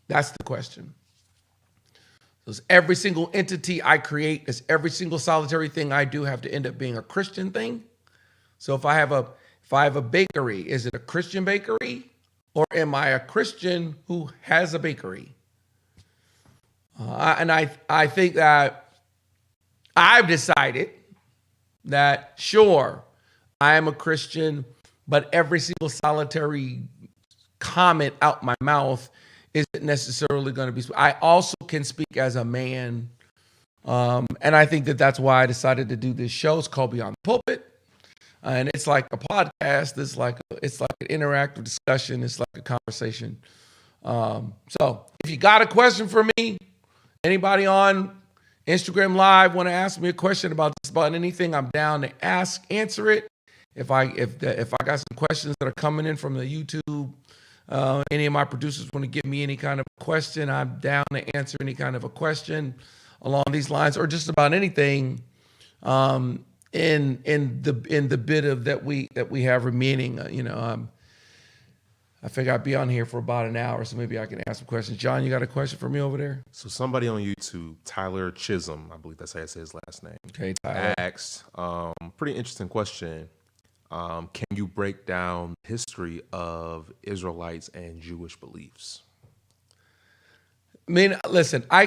That's the question. Does every single entity I create, does every single solitary thing I do have to end up being a Christian thing? So if I have a bakery, is it a Christian bakery? Or am I a Christian who has a bakery? And I think that I've decided that, sure, I am a Christian, but every single solitary comment out my mouth isn't necessarily going to be. I also can speak as a man. And I think that that's why I decided to do this show. It's called Beyond the Pulpit. And it's like a podcast. It's like an interactive discussion. It's like a conversation. So if you got a question for me, anybody on Instagram Live want to ask me a question about just about anything, I'm down to answer it. If I got some questions that are coming in from the YouTube, any of my producers want to give me any kind of question, I'm down to answer any kind of a question along these lines, or just about anything in the bit of that we have remaining. I figure I'd be on here for about an hour, so maybe I can ask some questions. John, you got a question for me over there? So somebody on YouTube, Tyler Chisholm, I believe that's how you say his last name, okay, Tyler, asked, pretty interesting question. Can you break down the history of Israelites and Jewish beliefs? I mean, listen, I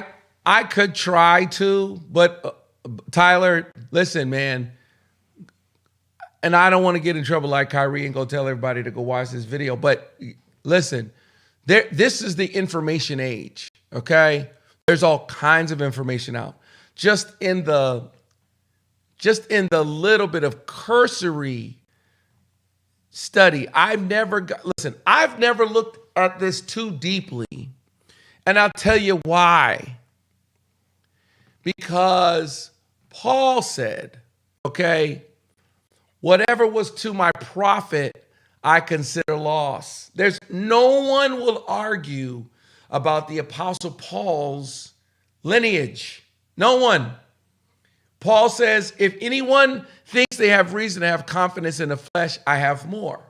could try to, but Tyler, listen, man, and I don't want to get in trouble like Kyrie and go tell everybody to go watch this video, but listen, this is the information age, okay? There's all kinds of information out. Just in the little bit of cursory study, I've never looked at this too deeply, and I'll tell you why. Because Paul said, okay, whatever was to my profit, I consider loss. There's no one will argue about the Apostle Paul's lineage. No one. Paul says, if anyone thinks they have reason to have confidence in the flesh, I have more.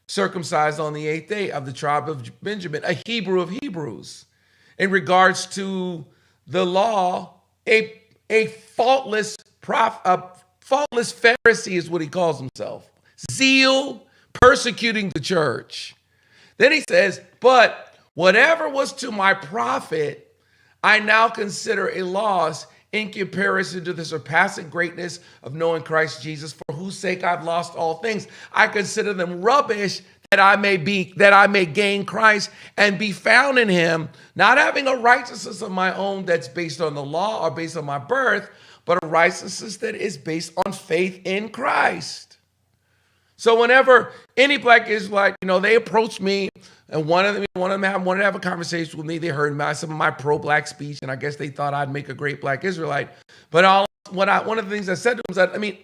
Circumcised on the 8th day, of the tribe of Benjamin, a Hebrew of Hebrews. In regards to the law, a faultless Pharisee is what he calls himself. Zeal, persecuting the church. Then he says, but whatever was to my profit, I now consider a loss in comparison to the surpassing greatness of knowing Christ Jesus, for whose sake I've lost all things. I consider them rubbish, that I may gain Christ and be found in him, not having a righteousness of my own that's based on the law or based on my birth, but a righteousness that is based on faith in Christ. So whenever any black Israelite, they approach me, and one of them wanted to have a conversation with me. They heard some of my pro-black speech, and I guess they thought I'd make a great black Israelite. But one of the things I said to them was that,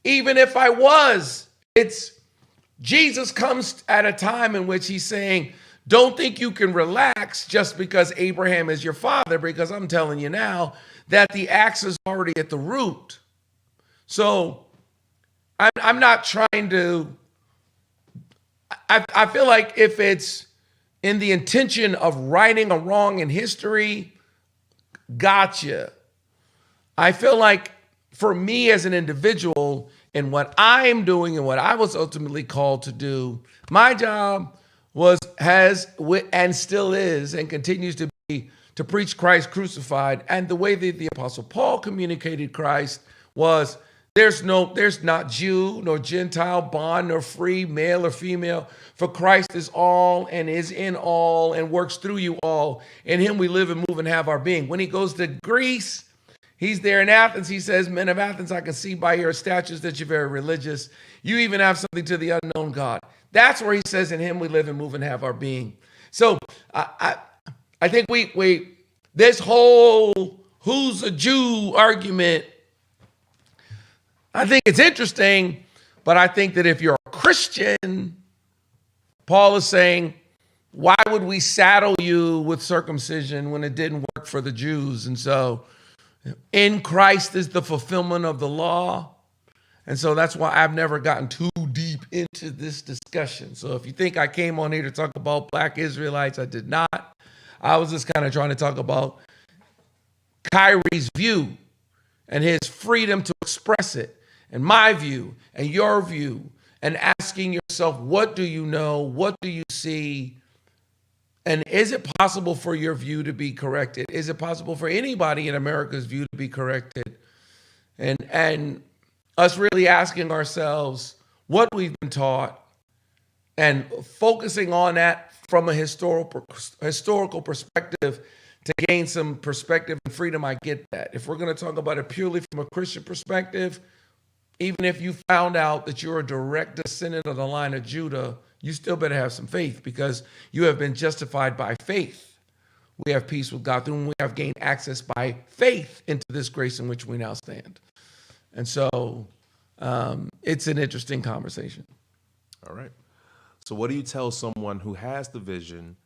even if I was, Jesus comes at a time in which he's saying, don't think you can relax just because Abraham is your father, because I'm telling you now that the axe is already at the root. So I'm not trying to, I feel like if it's in the intention of righting a wrong in history, gotcha. I feel like for me as an individual and what I'm doing and what I was ultimately called to do, my job and still is and continues to be to preach Christ crucified. And the way that the Apostle Paul communicated Christ was there's not Jew nor Gentile, bond nor free, male or female, for Christ is all and is in all and works through you all. In him we live and move and have our being. When he goes to Greece, he's there in Athens. He says, men of Athens, I can see by your statutes that you're very religious. You even have something to the unknown God. That's where he says, in him we live and move and have our being. So I think this whole who's a Jew argument, I think it's interesting, but I think that if you're a Christian, Paul is saying, why would we saddle you with circumcision when it didn't work for the Jews? And so in Christ is the fulfillment of the law. And so that's why I've never gotten too deep into this discussion. So if you think I came on here to talk about black Israelites, I did not. I was just kind of trying to talk about Kyrie's view and his freedom to express it, and my view and your view, and asking yourself, what do you know? What do you see? And is it possible for your view to be corrected? Is it possible for anybody in America's view to be corrected? And us really asking ourselves what we've been taught and focusing on that from a historical perspective to gain some perspective and freedom. I get that. If we're going to talk about it purely from a Christian perspective, even if you found out that you're a direct descendant of the line of Judah, you still better have some faith, because you have been justified by faith. We have peace with God through whom we have gained access by faith into this grace in which we now stand. And so it's an interesting conversation. All right. So what do you tell someone who has the vision,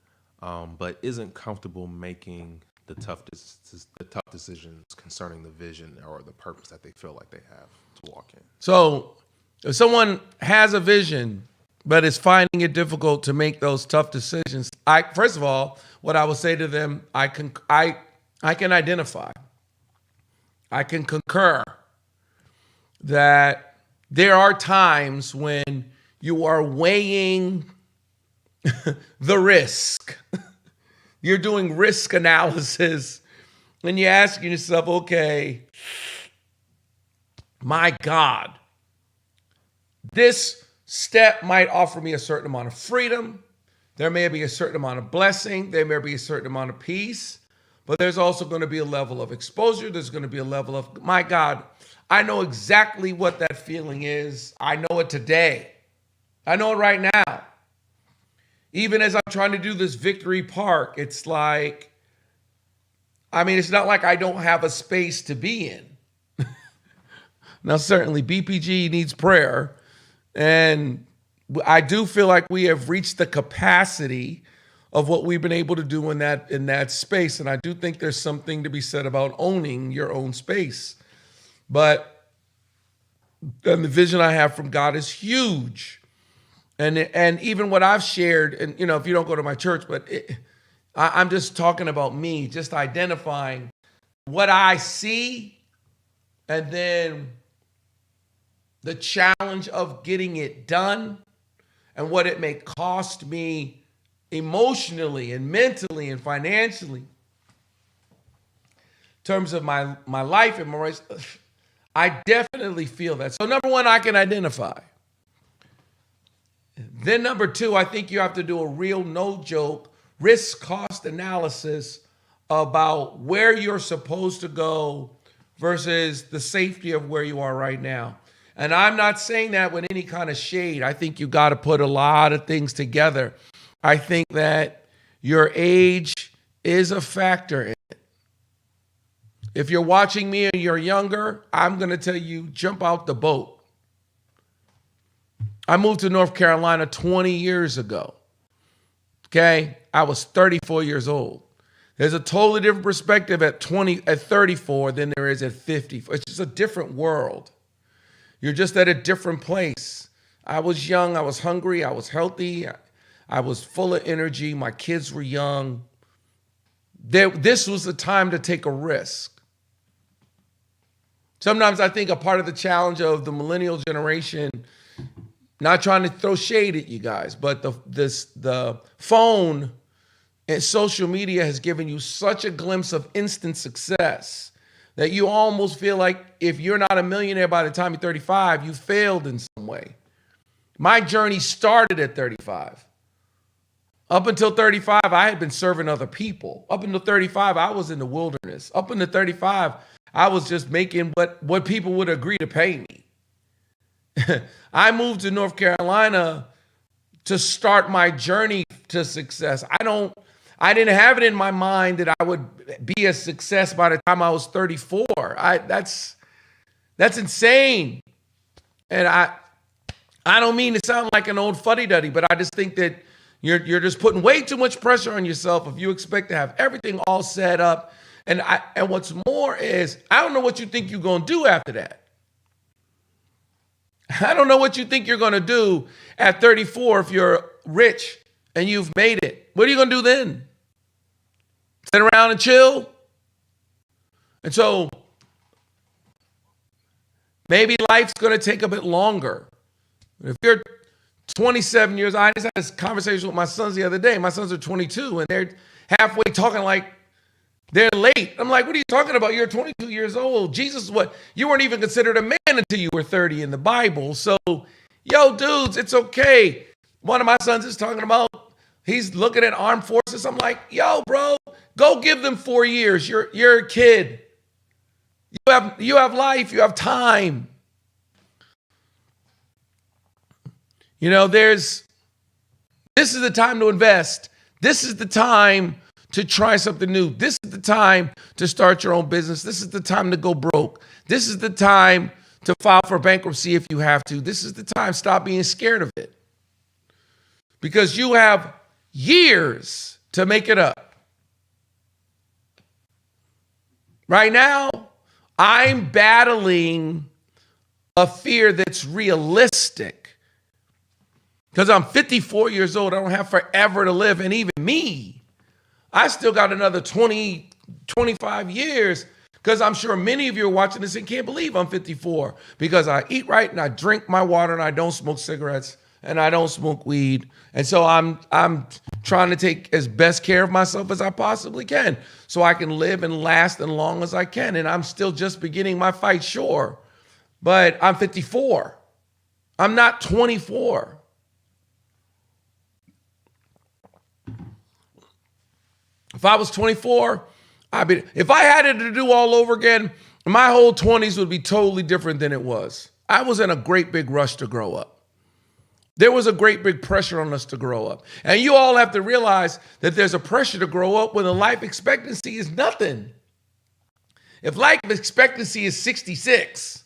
but isn't comfortable making the tough decisions concerning the vision or the purpose that they feel like they have to walk in? So if someone has a vision, but is finding it difficult to make those tough decisions, first of all, what I will say to them, I can identify, I can concur that there are times when you are weighing the risk. You're doing risk analysis and you're asking yourself, okay, my God, this step might offer me a certain amount of freedom. There may be a certain amount of blessing. There may be a certain amount of peace, but there's also going to be a level of exposure. There's going to be a level of, my God, I know exactly what that feeling is. I know it today. I know it right now. Even as I'm trying to do this Victory Park, it's like, it's not like I don't have a space to be in. Now, certainly BPG needs prayer. And I do feel like we have reached the capacity of what we've been able to do in that space. And I do think there's something to be said about owning your own space. But the vision I have from God is huge. And even what I've shared, and if you don't go to my church, but I'm just talking about me, just identifying what I see, and then the challenge of getting it done, and what it may cost me emotionally and mentally and financially. In terms of my life and my race, I definitely feel that. So number one, I can identify. Then number two, I think you have to do a real no-joke risk-cost analysis about where you're supposed to go versus the safety of where you are right now. And I'm not saying that with any kind of shade. I think you got to put a lot of things together. I think that your age is a factor in it. If you're watching me and you're younger, I'm going to tell you, jump out the boat. I moved to North Carolina 20 years ago. Okay? I was 34 years old. There's a totally different perspective at 34 than there is at 50. It's just a different world. You're just at a different place. I was young, I was hungry, I was healthy, I was full of energy, my kids were young. This was the time to take a risk. Sometimes I think a part of the challenge of the millennial generation, not trying to throw shade at you guys, but the phone and social media has given you such a glimpse of instant success that you almost feel like if you're not a millionaire by the time you're 35, you failed in some way. My journey started at 35. Up until 35, I had been serving other people. Up until 35, I was in the wilderness. Up until 35, I was just making what people would agree to pay me. I moved to North Carolina to start my journey to success. I didn't have it in my mind that I would be a success by the time I was 34. That's insane. And I don't mean to sound like an old fuddy-duddy, but I just think that you're just putting way too much pressure on yourself if you expect to have everything all set up. And what's more is, I don't know what you think you're going to do after that. I don't know what you think you're going to do at 34 if you're rich and you've made it. What are you going to do then? Sit around and chill? And so maybe life's going to take a bit longer. If you're 27 years, I just had this conversation with my sons the other day. My sons are 22 and they're halfway talking like they're late. I'm like, what are you talking about? You're 22 years old. Jesus, you weren't even considered a man until you were 30 in the Bible. So, yo, dudes, it's okay. One of my sons is talking about, he's looking at armed forces. I'm like, yo, bro, go give them 4 years. You're a kid. You have life. You have time. This is the time to invest. This is the time to try something new. This is the time to start your own business. This is the time to go broke. This is the time to file for bankruptcy if you have to. This is the time. Stop being scared of it. Because you have years to make it up. Right now, I'm battling a fear that's realistic. Because I'm 54 years old. I don't have forever to live. And even me, I still got another 20, 25 years. Because I'm sure many of you are watching this and can't believe I'm 54. Because I eat right and I drink my water and I don't smoke cigarettes and I don't smoke weed. And so I'm trying to take as best care of myself as I possibly can so I can live and last as long as I can. And I'm still just beginning my fight, sure. But I'm 54. I'm not 24. If I was 24, if I had it to do all over again, my whole 20s would be totally different than it was. I was in a great big rush to grow up. There was a great big pressure on us to grow up. And you all have to realize that there's a pressure to grow up when the life expectancy is nothing. If life expectancy is 66,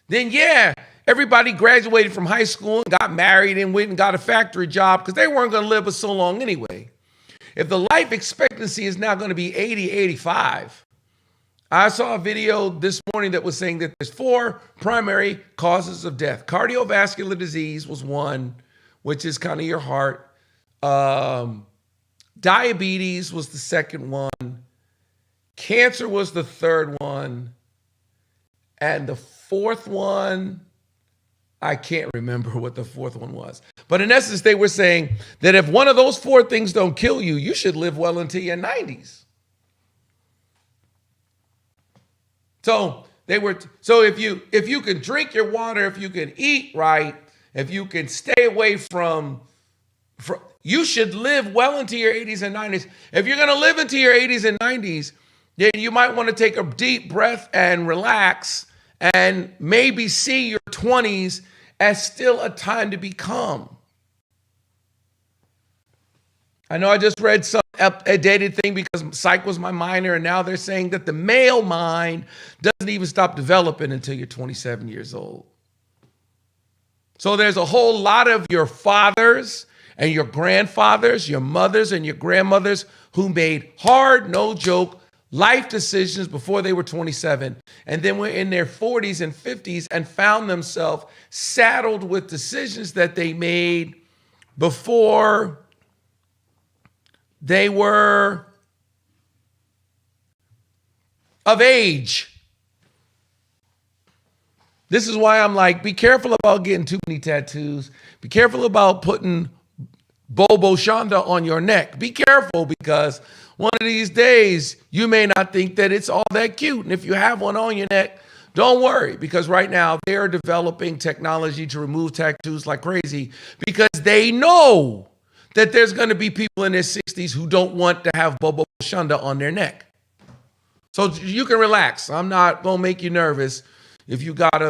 then yeah, everybody graduated from high school and got married and went and got a factory job because they weren't going to live for so long anyway. If the life expectancy is now going to be 80, 85, I saw a video this morning that was saying that there's 4 primary causes of death. Cardiovascular disease was one, which is kind of your heart. Diabetes was the second one. Cancer was the third one. And the fourth one, I can't remember what the fourth one was. But in essence, they were saying that if one of those 4 things don't kill you, you should live well into your 90s. So if you can drink your water, if you can eat right, if you can stay away from you should live well into your 80s and 90s. If you're going to live into your 80s and 90s, then you might want to take a deep breath and relax and maybe see your 20s as still a time to become. I know I just read some updated thing because psych was my minor, and now they're saying that the male mind doesn't even stop developing until you're 27 years old. So there's a whole lot of your fathers and your grandfathers, your mothers and your grandmothers who made hard, no joke, life decisions before they were 27, and then were in their 40s and 50s and found themselves saddled with decisions that they made before they were of age. This is why I'm like, be careful about getting too many tattoos. Be careful about putting Bobo Shonda on your neck. Be careful, because one of these days you may not think that it's all that cute. And if you have one on your neck, don't worry, because right now they are developing technology to remove tattoos like crazy because they know that there's going to be people in their 60s who don't want to have Bobo Shonda on their neck. So you can relax. I'm not going to make you nervous. If you got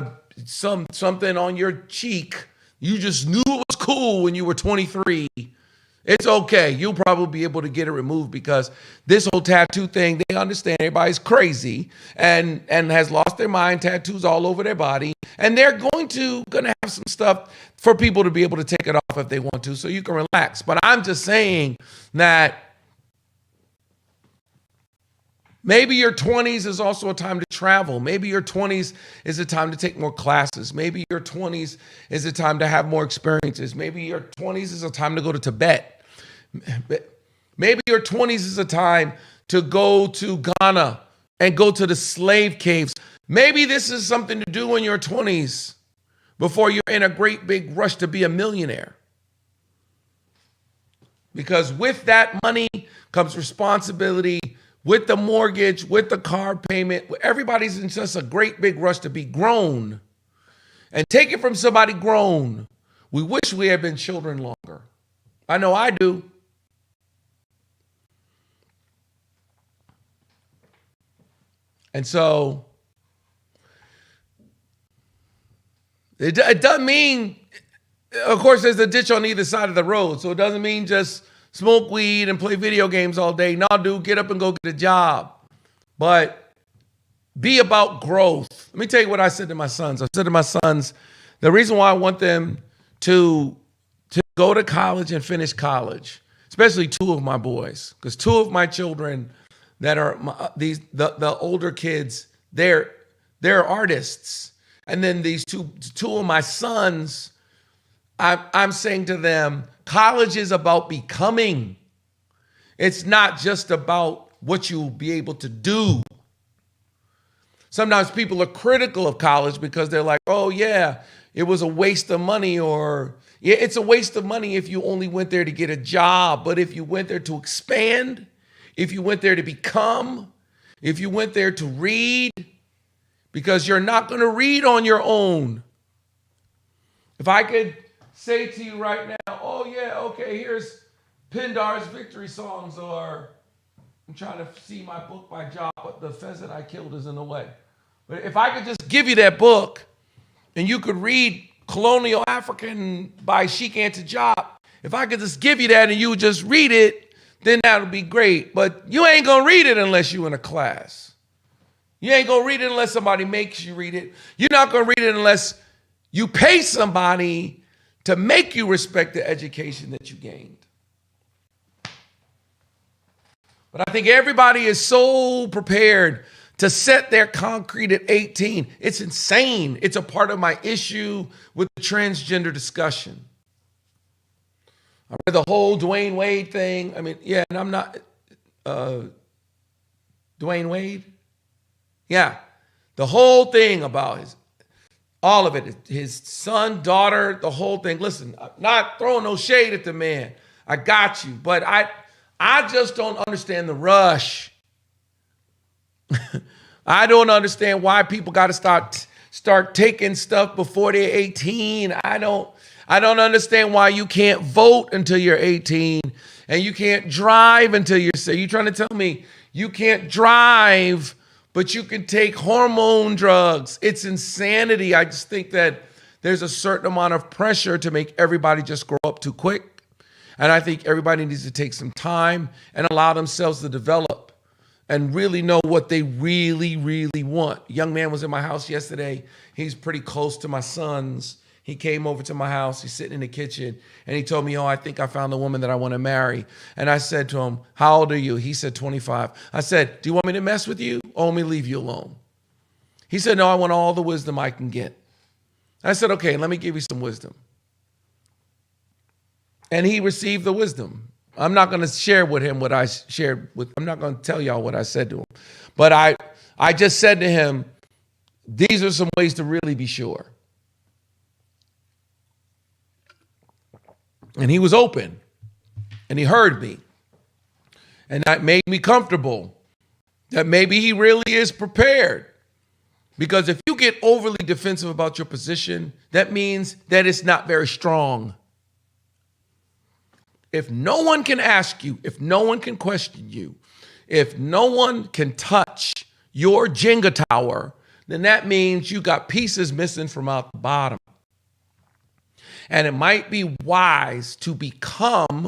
something on your cheek, you just knew it was cool when you were 23, it's okay. You'll probably be able to get it removed, because this whole tattoo thing, they understand everybody's crazy and has lost their mind, tattoos all over their body. And they're going to have some stuff for people to be able to take it off if they want to, so you can relax. But I'm just saying that maybe your 20s is also a time to travel. Maybe your 20s is a time to take more classes. Maybe your 20s is a time to have more experiences. Maybe your 20s is a time to go to Tibet. Maybe your 20s is a time to go to Ghana and go to the slave caves. Maybe this is something to do in your 20s before you're in a great big rush to be a millionaire. Because with that money comes responsibility. With the mortgage, with the car payment, everybody's in just a great big rush to be grown. And take it from somebody grown, we wish we had been children longer. I know I do. And so it doesn't mean of course, there's a ditch on either side of the road. So it doesn't mean just smoke weed and play video games all day. No, dude, get up and go get a job. But be about growth. Let me tell you what I said to my sons. I said to my sons, the reason why I want them to go to college and finish college, especially two of my boys, because two of my children that are the older kids, they're artists. And then these two of my sons, I'm saying to them, college is about becoming. It's not just about what you'll be able to do. Sometimes people are critical of college because they're like, oh yeah, it was a waste of money, or yeah, it's a waste of money if you only went there to get a job. But if you went there to expand, if you went there to become, if you went there to read, because you're not going to read on your own. If I could say to you right now, oh yeah, okay, here's Pindar's victory songs, or I'm trying to see my book by Job, but the pheasant I killed is in the way. But if I could just give you that book and you could read Colonial African by Sheikh Anta Diop, if I could just give you that and you would just read it, then that would be great. But you ain't going to read it unless you're in a class. You ain't going to read it unless somebody makes you read it. You're not going to read it unless you pay somebody to make you respect the education that you gained. But I think everybody is so prepared to set their concrete at 18. It's insane. It's a part of my issue with the transgender discussion. I read the whole Dwayne Wade thing. I mean, yeah, and I'm not, Dwayne Wade? Yeah, the whole thing about all of it, his son, daughter, the whole thing. Listen, I'm not throwing no shade at the man. I got you, but I just don't understand the rush. I don't understand why people got to start taking stuff before they're 18. I don't understand why you can't vote until you're 18 and you can't drive until you're 16. You're trying to tell me you can't drive, but you can take hormone drugs. It's insanity. I just think that there's a certain amount of pressure to make everybody just grow up too quick. And I think everybody needs to take some time and allow themselves to develop and really know what they really, really want. A young man was in my house yesterday. He's pretty close to my sons. He came over to my house. He's sitting in the kitchen, and he told me, oh, I think I found the woman that I want to marry. And I said to him, how old are you? He said, 25. I said, do you want me to mess with you or want me to leave you alone? He said, no, I want all the wisdom I can get. I said, okay, let me give you some wisdom. And he received the wisdom. I'm not going to share with him what I shared with. I'm not going to tell y'all what I said to him. But I just said to him, these are some ways to really be sure. And he was open. And he heard me. And that made me comfortable. That maybe he really is prepared. Because if you get overly defensive about your position, that means that it's not very strong. If no one can ask you, if no one can question you, if no one can touch your Jenga tower, then that means you got pieces missing from out the bottom. And it might be wise to become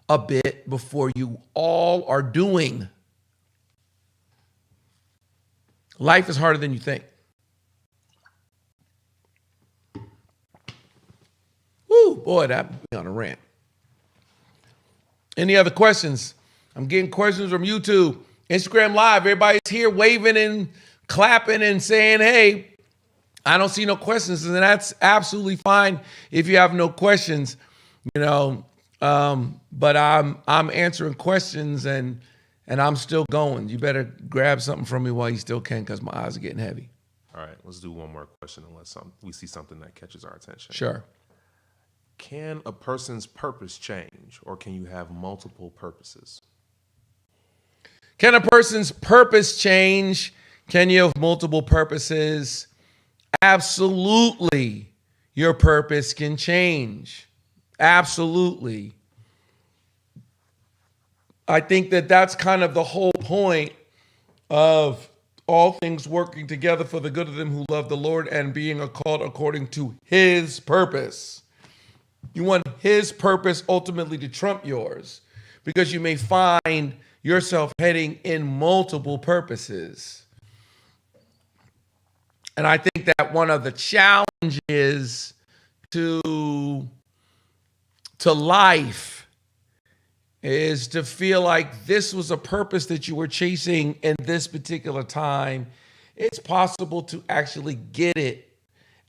a bit before you all are doing. Life is harder than you think. Woo, boy, that put me on a rant. Any other questions? I'm getting questions from YouTube, Instagram Live. Everybody's here waving and clapping and saying, hey, I don't see no questions. And that's absolutely fine if you have no questions, you know. But I'm answering questions and I'm still going. You better grab something from me while you still can, because my eyes are getting heavy. All right, let's do one more question unless we see something that catches our attention. Sure. Can a person's purpose change, or can you have multiple purposes? Can a person's purpose change? Can you have multiple purposes? Absolutely. Your purpose can change. Absolutely. I think that that's kind of the whole point of all things working together for the good of them who love the Lord and being called according to his purpose. You want his purpose ultimately to trump yours, because you may find yourself heading in multiple purposes. And I think that one of the challenges to life is to feel like this was a purpose that you were chasing in this particular time. It's possible to actually get it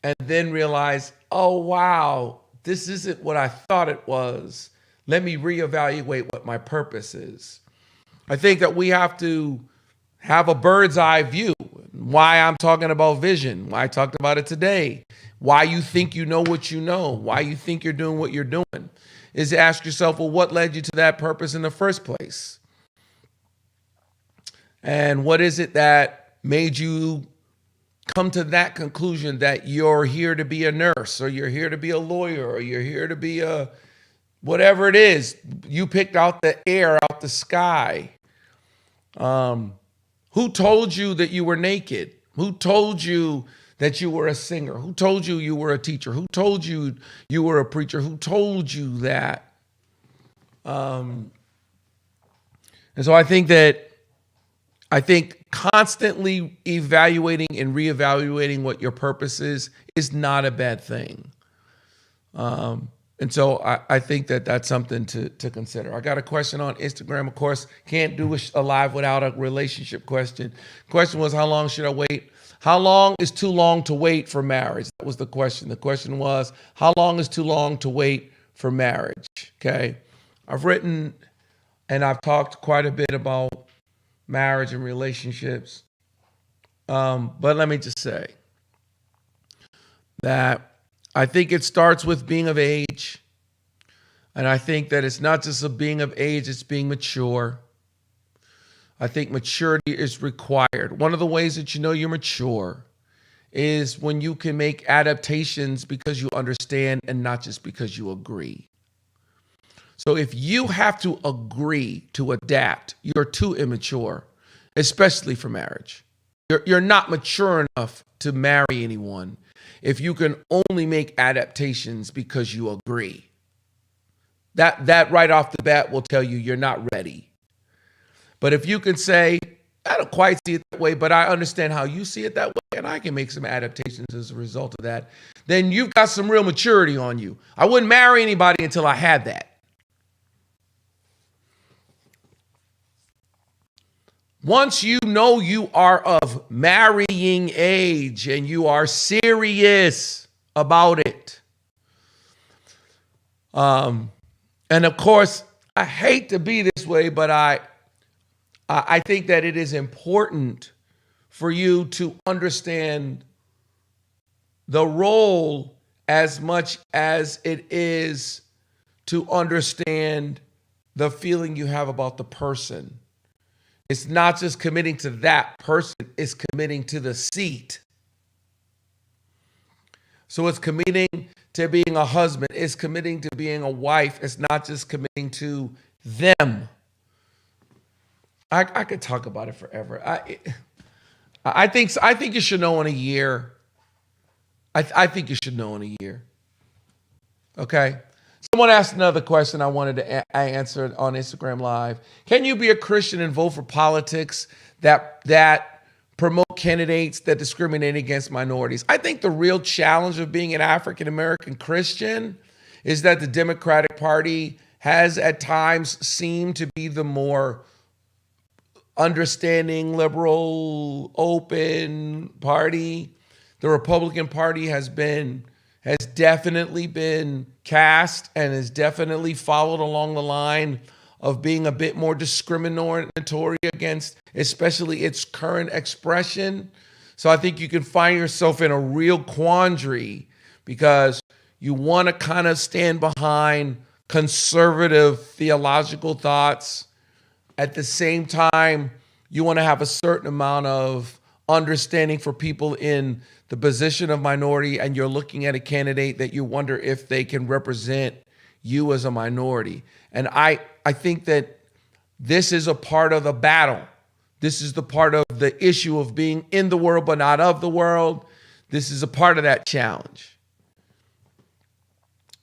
and then realize, oh, wow, this isn't what I thought it was. Let me reevaluate what my purpose is. I think that we have to have a bird's eye view. Why I'm talking about vision, why I talked about it today, why you think you know what you know, why you think you're doing what you're doing, is to ask yourself, well, what led you to that purpose in the first place? And what is it that made you come to that conclusion that you're here to be a nurse, or you're here to be a lawyer, or you're here to be a whatever it is? You picked out the air, out the sky. Who told you that you were naked? Who told you that you were a singer? Who told you you were a teacher? Who told you you were a preacher? Who told you that? And so I think constantly evaluating and reevaluating what your purpose is not a bad thing. And so I think that that's something to consider. I got a question on Instagram. Of course, can't do a live without a relationship question. Question was, how long should I wait? How long is too long to wait for marriage? That was the question. The question was, how long is too long to wait for marriage? Okay. I've written and I've talked quite a bit about marriage and relationships. But let me just say that I think it starts with being of age. And I think that it's not just a being of age, it's being mature. I think maturity is required. One of the ways that you know you're mature is when you can make adaptations because you understand and not just because you agree. So if you have to agree to adapt, you're too immature, especially for marriage. You're not mature enough to marry anyone if you can only make adaptations because you agree. That right off the bat will tell you you're not ready. But if you can say, I don't quite see it that way, but I understand how you see it that way, and I can make some adaptations as a result of that, then you've got some real maturity on you. I wouldn't marry anybody until I had that. Once you know you are of marrying age and you are serious about it. And of course, I hate to be this way, but I think that it is important for you to understand the role as much as it is to understand the feeling you have about the person. It's not just committing to that person, it's committing to the seat. So it's committing to being a husband, it's committing to being a wife, it's not just committing to them. I could talk about it forever. I think you should know in a year. I think you should know in a year. Okay? Someone asked another question I wanted to answer on Instagram Live. Can you be a Christian and vote for politics that promote candidates that discriminate against minorities? I think the real challenge of being an African-American Christian is that the Democratic Party has at times seemed to be the more understanding, liberal, open party. The Republican Party has definitely been cast and has definitely followed along the line of being a bit more discriminatory against especially its current expression. So I think you can find yourself in a real quandary because you want to kind of stand behind conservative theological thoughts. At the same time, you want to have a certain amount of understanding for people in the position of minority, and you're looking at a candidate that you wonder if they can represent you as a minority. And I think that this is a part of the battle. This is the part of the issue of being in the world but not of the world. This is a part of that challenge.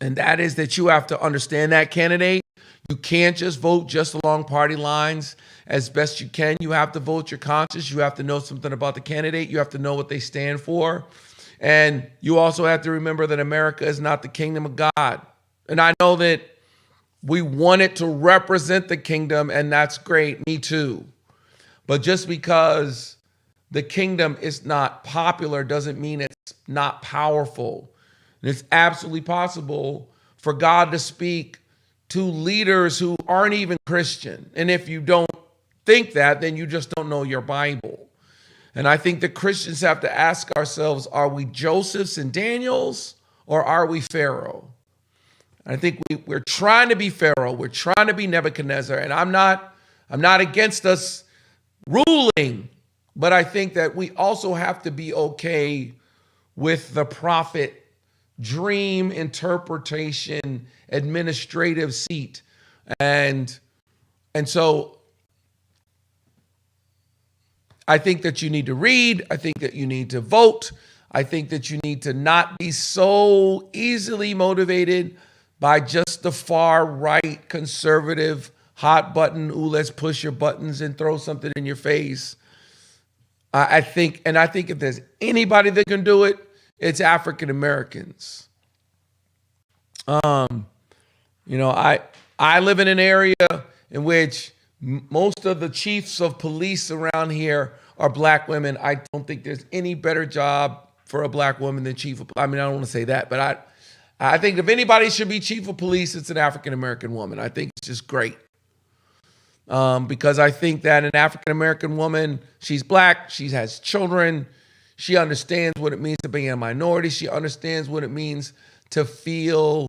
And that is that you have to understand that candidate. You can't just vote just along party lines as best you can. You have to vote your conscience. You have to know something about the candidate. You have to know what they stand for. And you also have to remember that America is not the kingdom of God. And I know that we want it to represent the kingdom, and that's great. Me too. But just because the kingdom is not popular doesn't mean it's not powerful. And it's absolutely possible for God to speak to leaders who aren't even Christian. And if you don't think that, then you just don't know your Bible. And I think that Christians have to ask ourselves, are we Josephs and Daniels, or are we Pharaoh? I think we're trying to be Pharaoh. We're trying to be Nebuchadnezzar. And I'm not against us ruling, but I think that we also have to be okay with the prophet dream interpretation administrative seat. And so I think that you need to read. I think that you need to vote. I think that you need to not be so easily motivated by just the far right conservative hot button, ooh, let's push your buttons and throw something in your face. I think if there's anybody that can do it, it's African Americans. I live in an area in which most of the chiefs of police around here are black women. I don't think there's any better job for a black woman than chief of police. I mean, I don't want to say that, but I think if anybody should be chief of police, it's an African American woman. I think it's just great. Because I think that an African American woman, she's black, she has children, she understands what it means to be a minority, she understands what it means to feel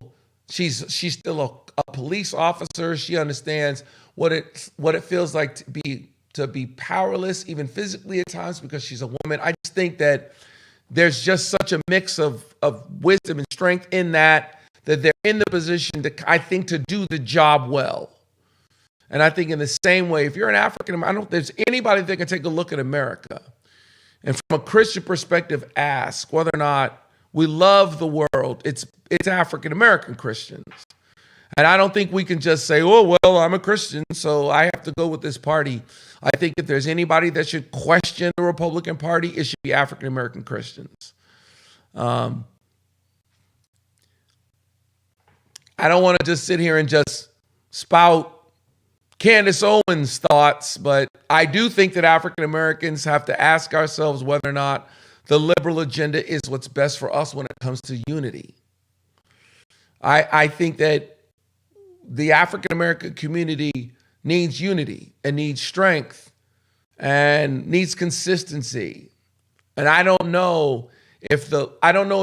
she's still a police officer, she understands what it feels like to be powerless, even physically at times, because she's a woman. I just think that there's just such a mix of wisdom and strength in that they're in the position to do the job well. And I think in the same way, if you're an African, I don't think there's anybody that can take a look at America and from a Christian perspective ask whether or not we love the world. It's African American Christians. And I don't think we can just say, oh, well, I'm a Christian, so I have to go with this party. I think if there's anybody that should question the Republican Party, it should be African American Christians. I don't want to just sit here and just spout Candace Owens' thoughts, but I do think that African Americans have to ask ourselves whether or not the liberal agenda is what's best for us when it comes to unity. I think that the African American community needs unity and needs strength and needs consistency. And I don't know if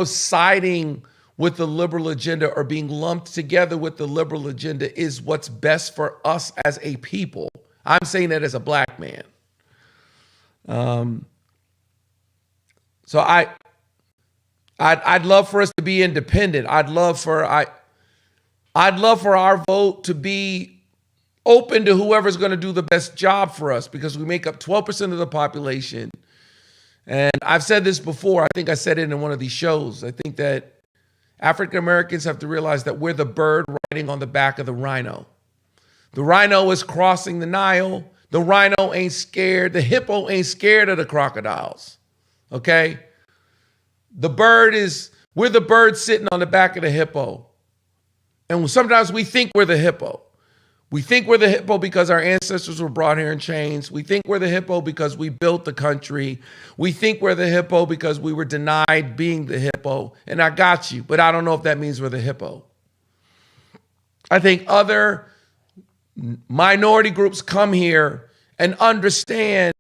siding with the liberal agenda or being lumped together with the liberal agenda is what's best for us as a people. I'm saying that as a black man. So I'd love for us to be independent. I'd love for our vote to be open to whoever's going to do the best job for us, because we make up 12% of the population. And I've said this before. I think I said it in one of these shows. I think that African Americans have to realize that we're the bird riding on the back of the rhino. The rhino is crossing the Nile. The rhino ain't scared. The hippo ain't scared of the crocodiles. Okay? We're the bird sitting on the back of the hippo. And sometimes we think we're the hippo. We think we're the hippo because our ancestors were brought here in chains. We think we're the hippo because we built the country. We think we're the hippo because we were denied being the hippo. And I got you, but I don't know if that means we're the hippo. I think other minority groups come here and understand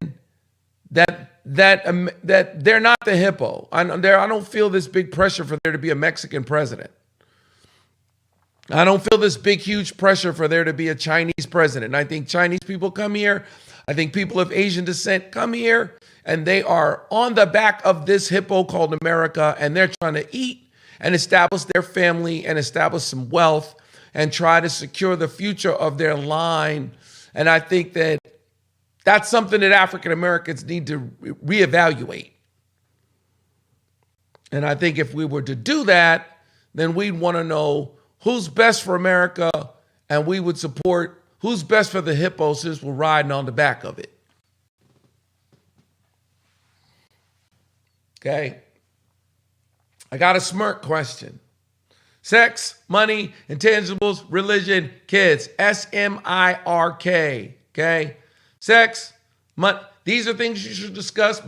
that they're not the hippo. I don't feel this big pressure for there to be a Mexican president. I don't feel this big, huge pressure for there to be a Chinese president. I think Chinese people come here. I think people of Asian descent come here, and they are on the back of this hippo called America, and they're trying to eat and establish their family and establish some wealth and try to secure the future of their line. And I think that that's something that African Americans need to reevaluate. And I think if we were to do that, then we'd want to know who's best for America, and we would support who's best for the hippo since we're riding on the back of it. Okay. I got a smirk question. Sex, money, intangibles, religion, kids. SMIRK. Okay. Sex, money. These are things you should discuss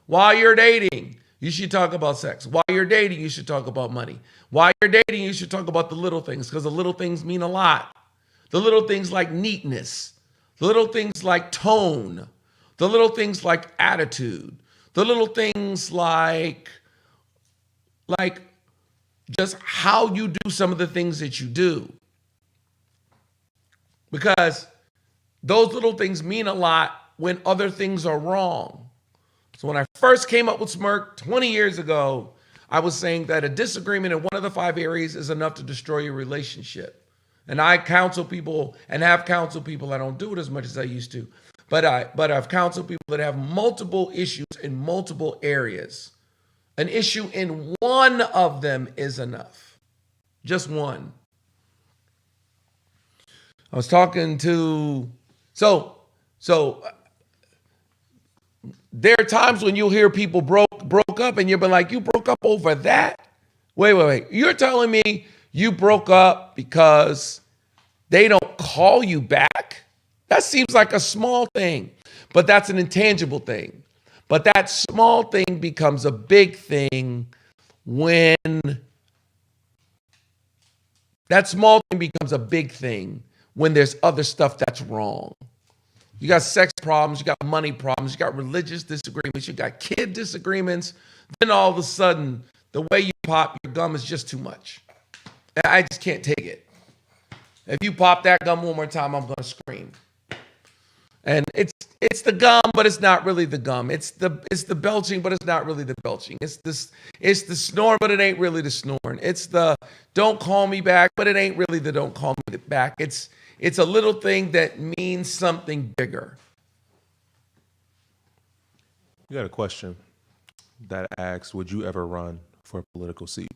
while you're dating. You should talk about sex. While you're dating, you should talk about money. While you're dating, you should talk about the little things, because the little things mean a lot. The little things like neatness, the little things like tone, the little things like attitude, the little things like just how you do some of the things that you do. Because those little things mean a lot when other things are wrong. So when I first came up with Smirk 20 years ago, I was saying that a disagreement in one of the 5 areas is enough to destroy your relationship. And I counsel people and have counseled people. I don't do it as much as I used to, but I've counseled people that have multiple issues in multiple areas. An issue in one of them is enough. Just one. I was talking to, so there are times when you'll hear people broke up and you'll be like, you broke up over that? Wait. You're telling me you broke up because they don't call you back? That seems like a small thing, but that's an intangible thing. But that small thing becomes a big thing when there's other stuff that's wrong. You got sex problems, you got money problems, you got religious disagreements, you got kid disagreements. Then all of a sudden, the way you pop your gum is just too much. And I just can't take it. If you pop that gum one more time, I'm going to scream. And it's the gum, but it's not really the gum. It's the belching, but it's not really the belching. It's the snoring, but it ain't really the snoring. It's the don't call me back, but it ain't really the don't call me back. It's a little thing that means something bigger. You got a question that asks, would you ever run for a political seat?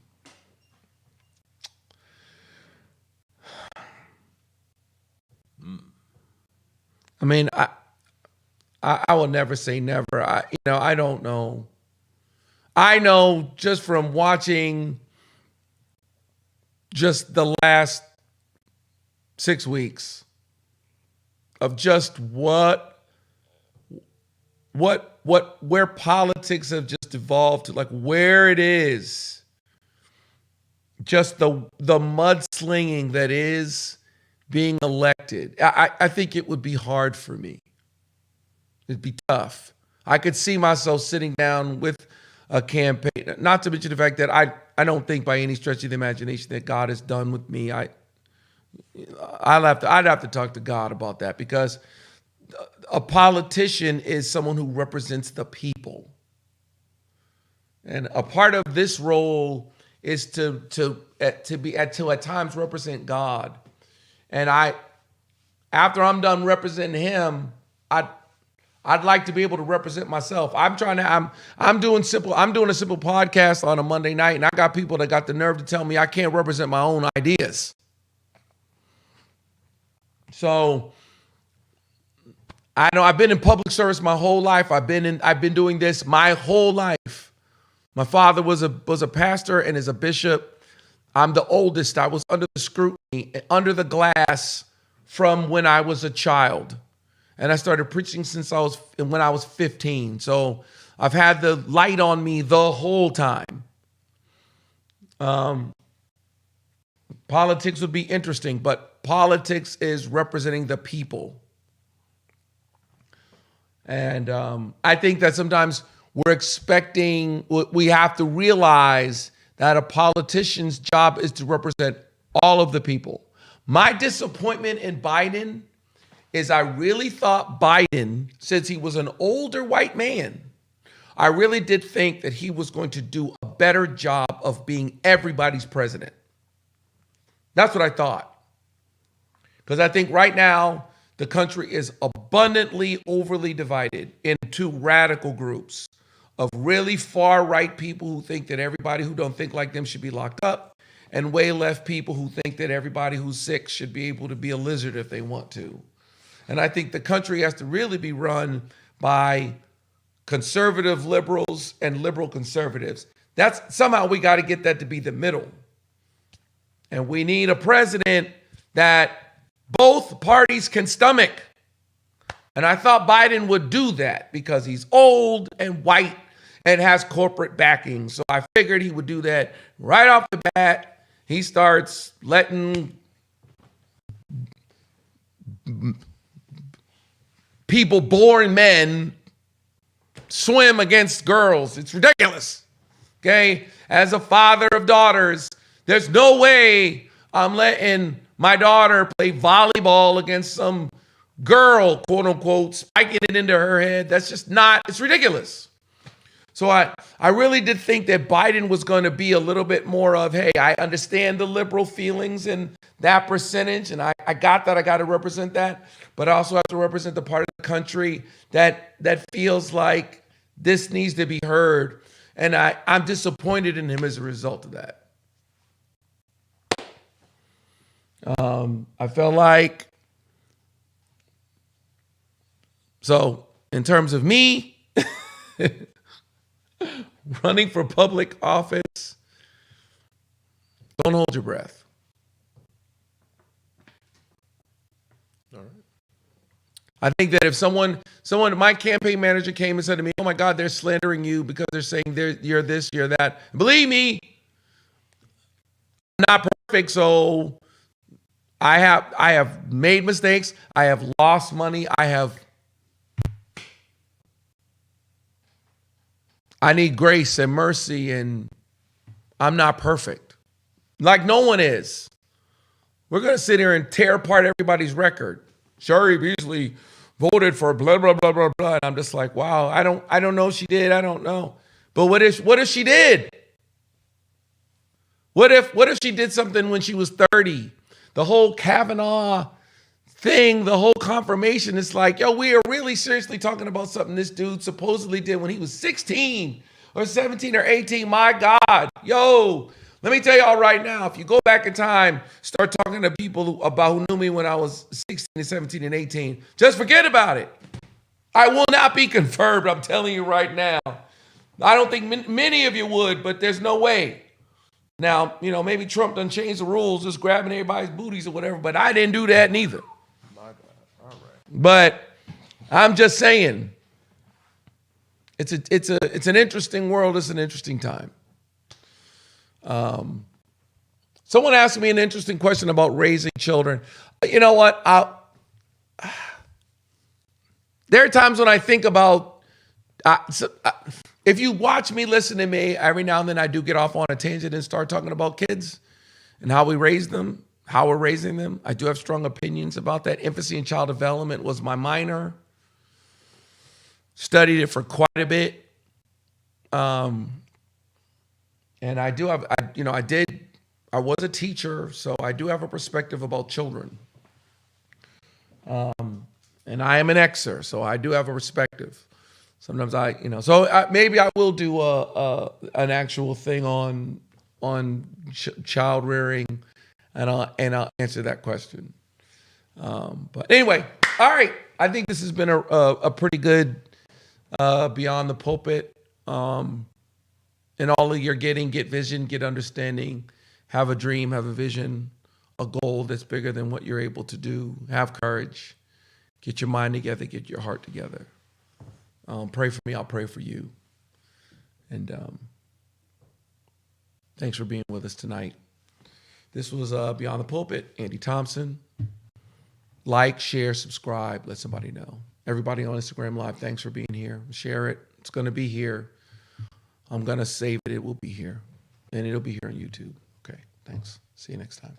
I mean, I will never say never. I don't know. I know just from watching just the last 6 weeks of just where politics have just evolved to, like where it is, just the mudslinging that is being elected. I think it would be hard for me. It'd be tough. I could see myself sitting down with a campaign, not to mention the fact that I don't think by any stretch of the imagination that God is done with me. I'd have to talk to God about that, because a politician is someone who represents the people. And a part of this role is to at times represent God. And after I'm done representing him, I'd like to be able to represent myself. I'm doing a simple podcast on a Monday night, and I got people that got the nerve to tell me I can't represent my own ideas. So I know I've been in public service my whole life. I've been doing this my whole life. My father was a pastor and is a bishop. I'm the oldest. I was under the scrutiny, under the glass from when I was a child. And I started preaching when I was 15. So I've had the light on me the whole time. Politics would be interesting, but politics is representing the people. And I think that sometimes we have to realize that a politician's job is to represent all of the people. My disappointment in Biden is I really thought Biden, since he was an older white man, I really did think that he was going to do a better job of being everybody's president. That's what I thought. Because I think right now, the country is abundantly overly divided into radical groups of really far right people who think that everybody who don't think like them should be locked up, and way left people who think that everybody who's sick should be able to be a lizard if they want to. And I think the country has to really be run by conservative liberals and liberal conservatives. That's somehow we got to get that to be the middle. And we need a president that both parties can stomach. And I thought Biden would do that because he's old and white and has corporate backing. So I figured he would do that right off the bat. He starts letting people, born men, swim against girls. It's ridiculous. Okay? As a father of daughters, there's no way I'm letting my daughter play volleyball against some girl, quote unquote, spiking it into her head. That's just not, it's ridiculous. So I really did think that Biden was going to be a little bit more of, hey, I understand the liberal feelings and that percentage, and I got that, I got to represent that, but I also have to represent the part of the country that feels like this needs to be heard, and I'm disappointed in him as a result of that. I felt like, so in terms of me, running for public office, don't hold your breath. All right. I think that if someone, my campaign manager came and said to me, oh my God, they're slandering you because they're saying you're this, you're that. Believe me, I'm not perfect, so I have made mistakes. I have lost money. I need grace and mercy, and I'm not perfect. Like no one is. We're going to sit here and tear apart everybody's record. Shari Beasley voted for blah, blah, blah, blah, blah. And I'm just like, wow, I don't know if she did. I don't know. But what if she did? What if she did something when she was 30? The whole Kavanaugh thing, the whole confirmation, is like, yo, we are really seriously talking about something this dude supposedly did when he was 16 or 17 or 18. My God, yo, let me tell y'all right now, if you go back in time, start talking to people about who knew me when I was 16 and 17 and 18, just forget about it. I will not be confirmed, I'm telling you right now. I don't think many of you would, but there's no way. Now, maybe Trump done changed the rules, just grabbing everybody's booties or whatever, but I didn't do that neither. My God. All right. But I'm just saying, it's an interesting world. It's an interesting time. Someone asked me an interesting question about raising children. You know what? There are times when I think about, if you watch me, listen to me, every now and then I do get off on a tangent and start talking about kids and how we raise them, how we're raising them. I do have strong opinions about that. Infancy and child development was my minor. Studied it for quite a bit. And I do have, I was a teacher, so I do have a perspective about children. And I am an Xer, so I do have a perspective. Sometimes maybe I will do an actual thing on child rearing, and I'll answer that question. But anyway, all right. I think this has been a pretty good Beyond the Pulpit. And all of your get vision, get understanding, have a dream, have a vision, a goal that's bigger than what you're able to do. Have courage. Get your mind together. Get your heart together. Pray for me. I'll pray for you. And thanks for being with us tonight. This was Beyond the Pulpit. Andy Thompson. Like, share, subscribe. Let somebody know. Everybody on Instagram Live, thanks for being here. Share it. It's going to be here. I'm going to save it. It will be here. And it'll be here on YouTube. Okay, thanks. See you next time.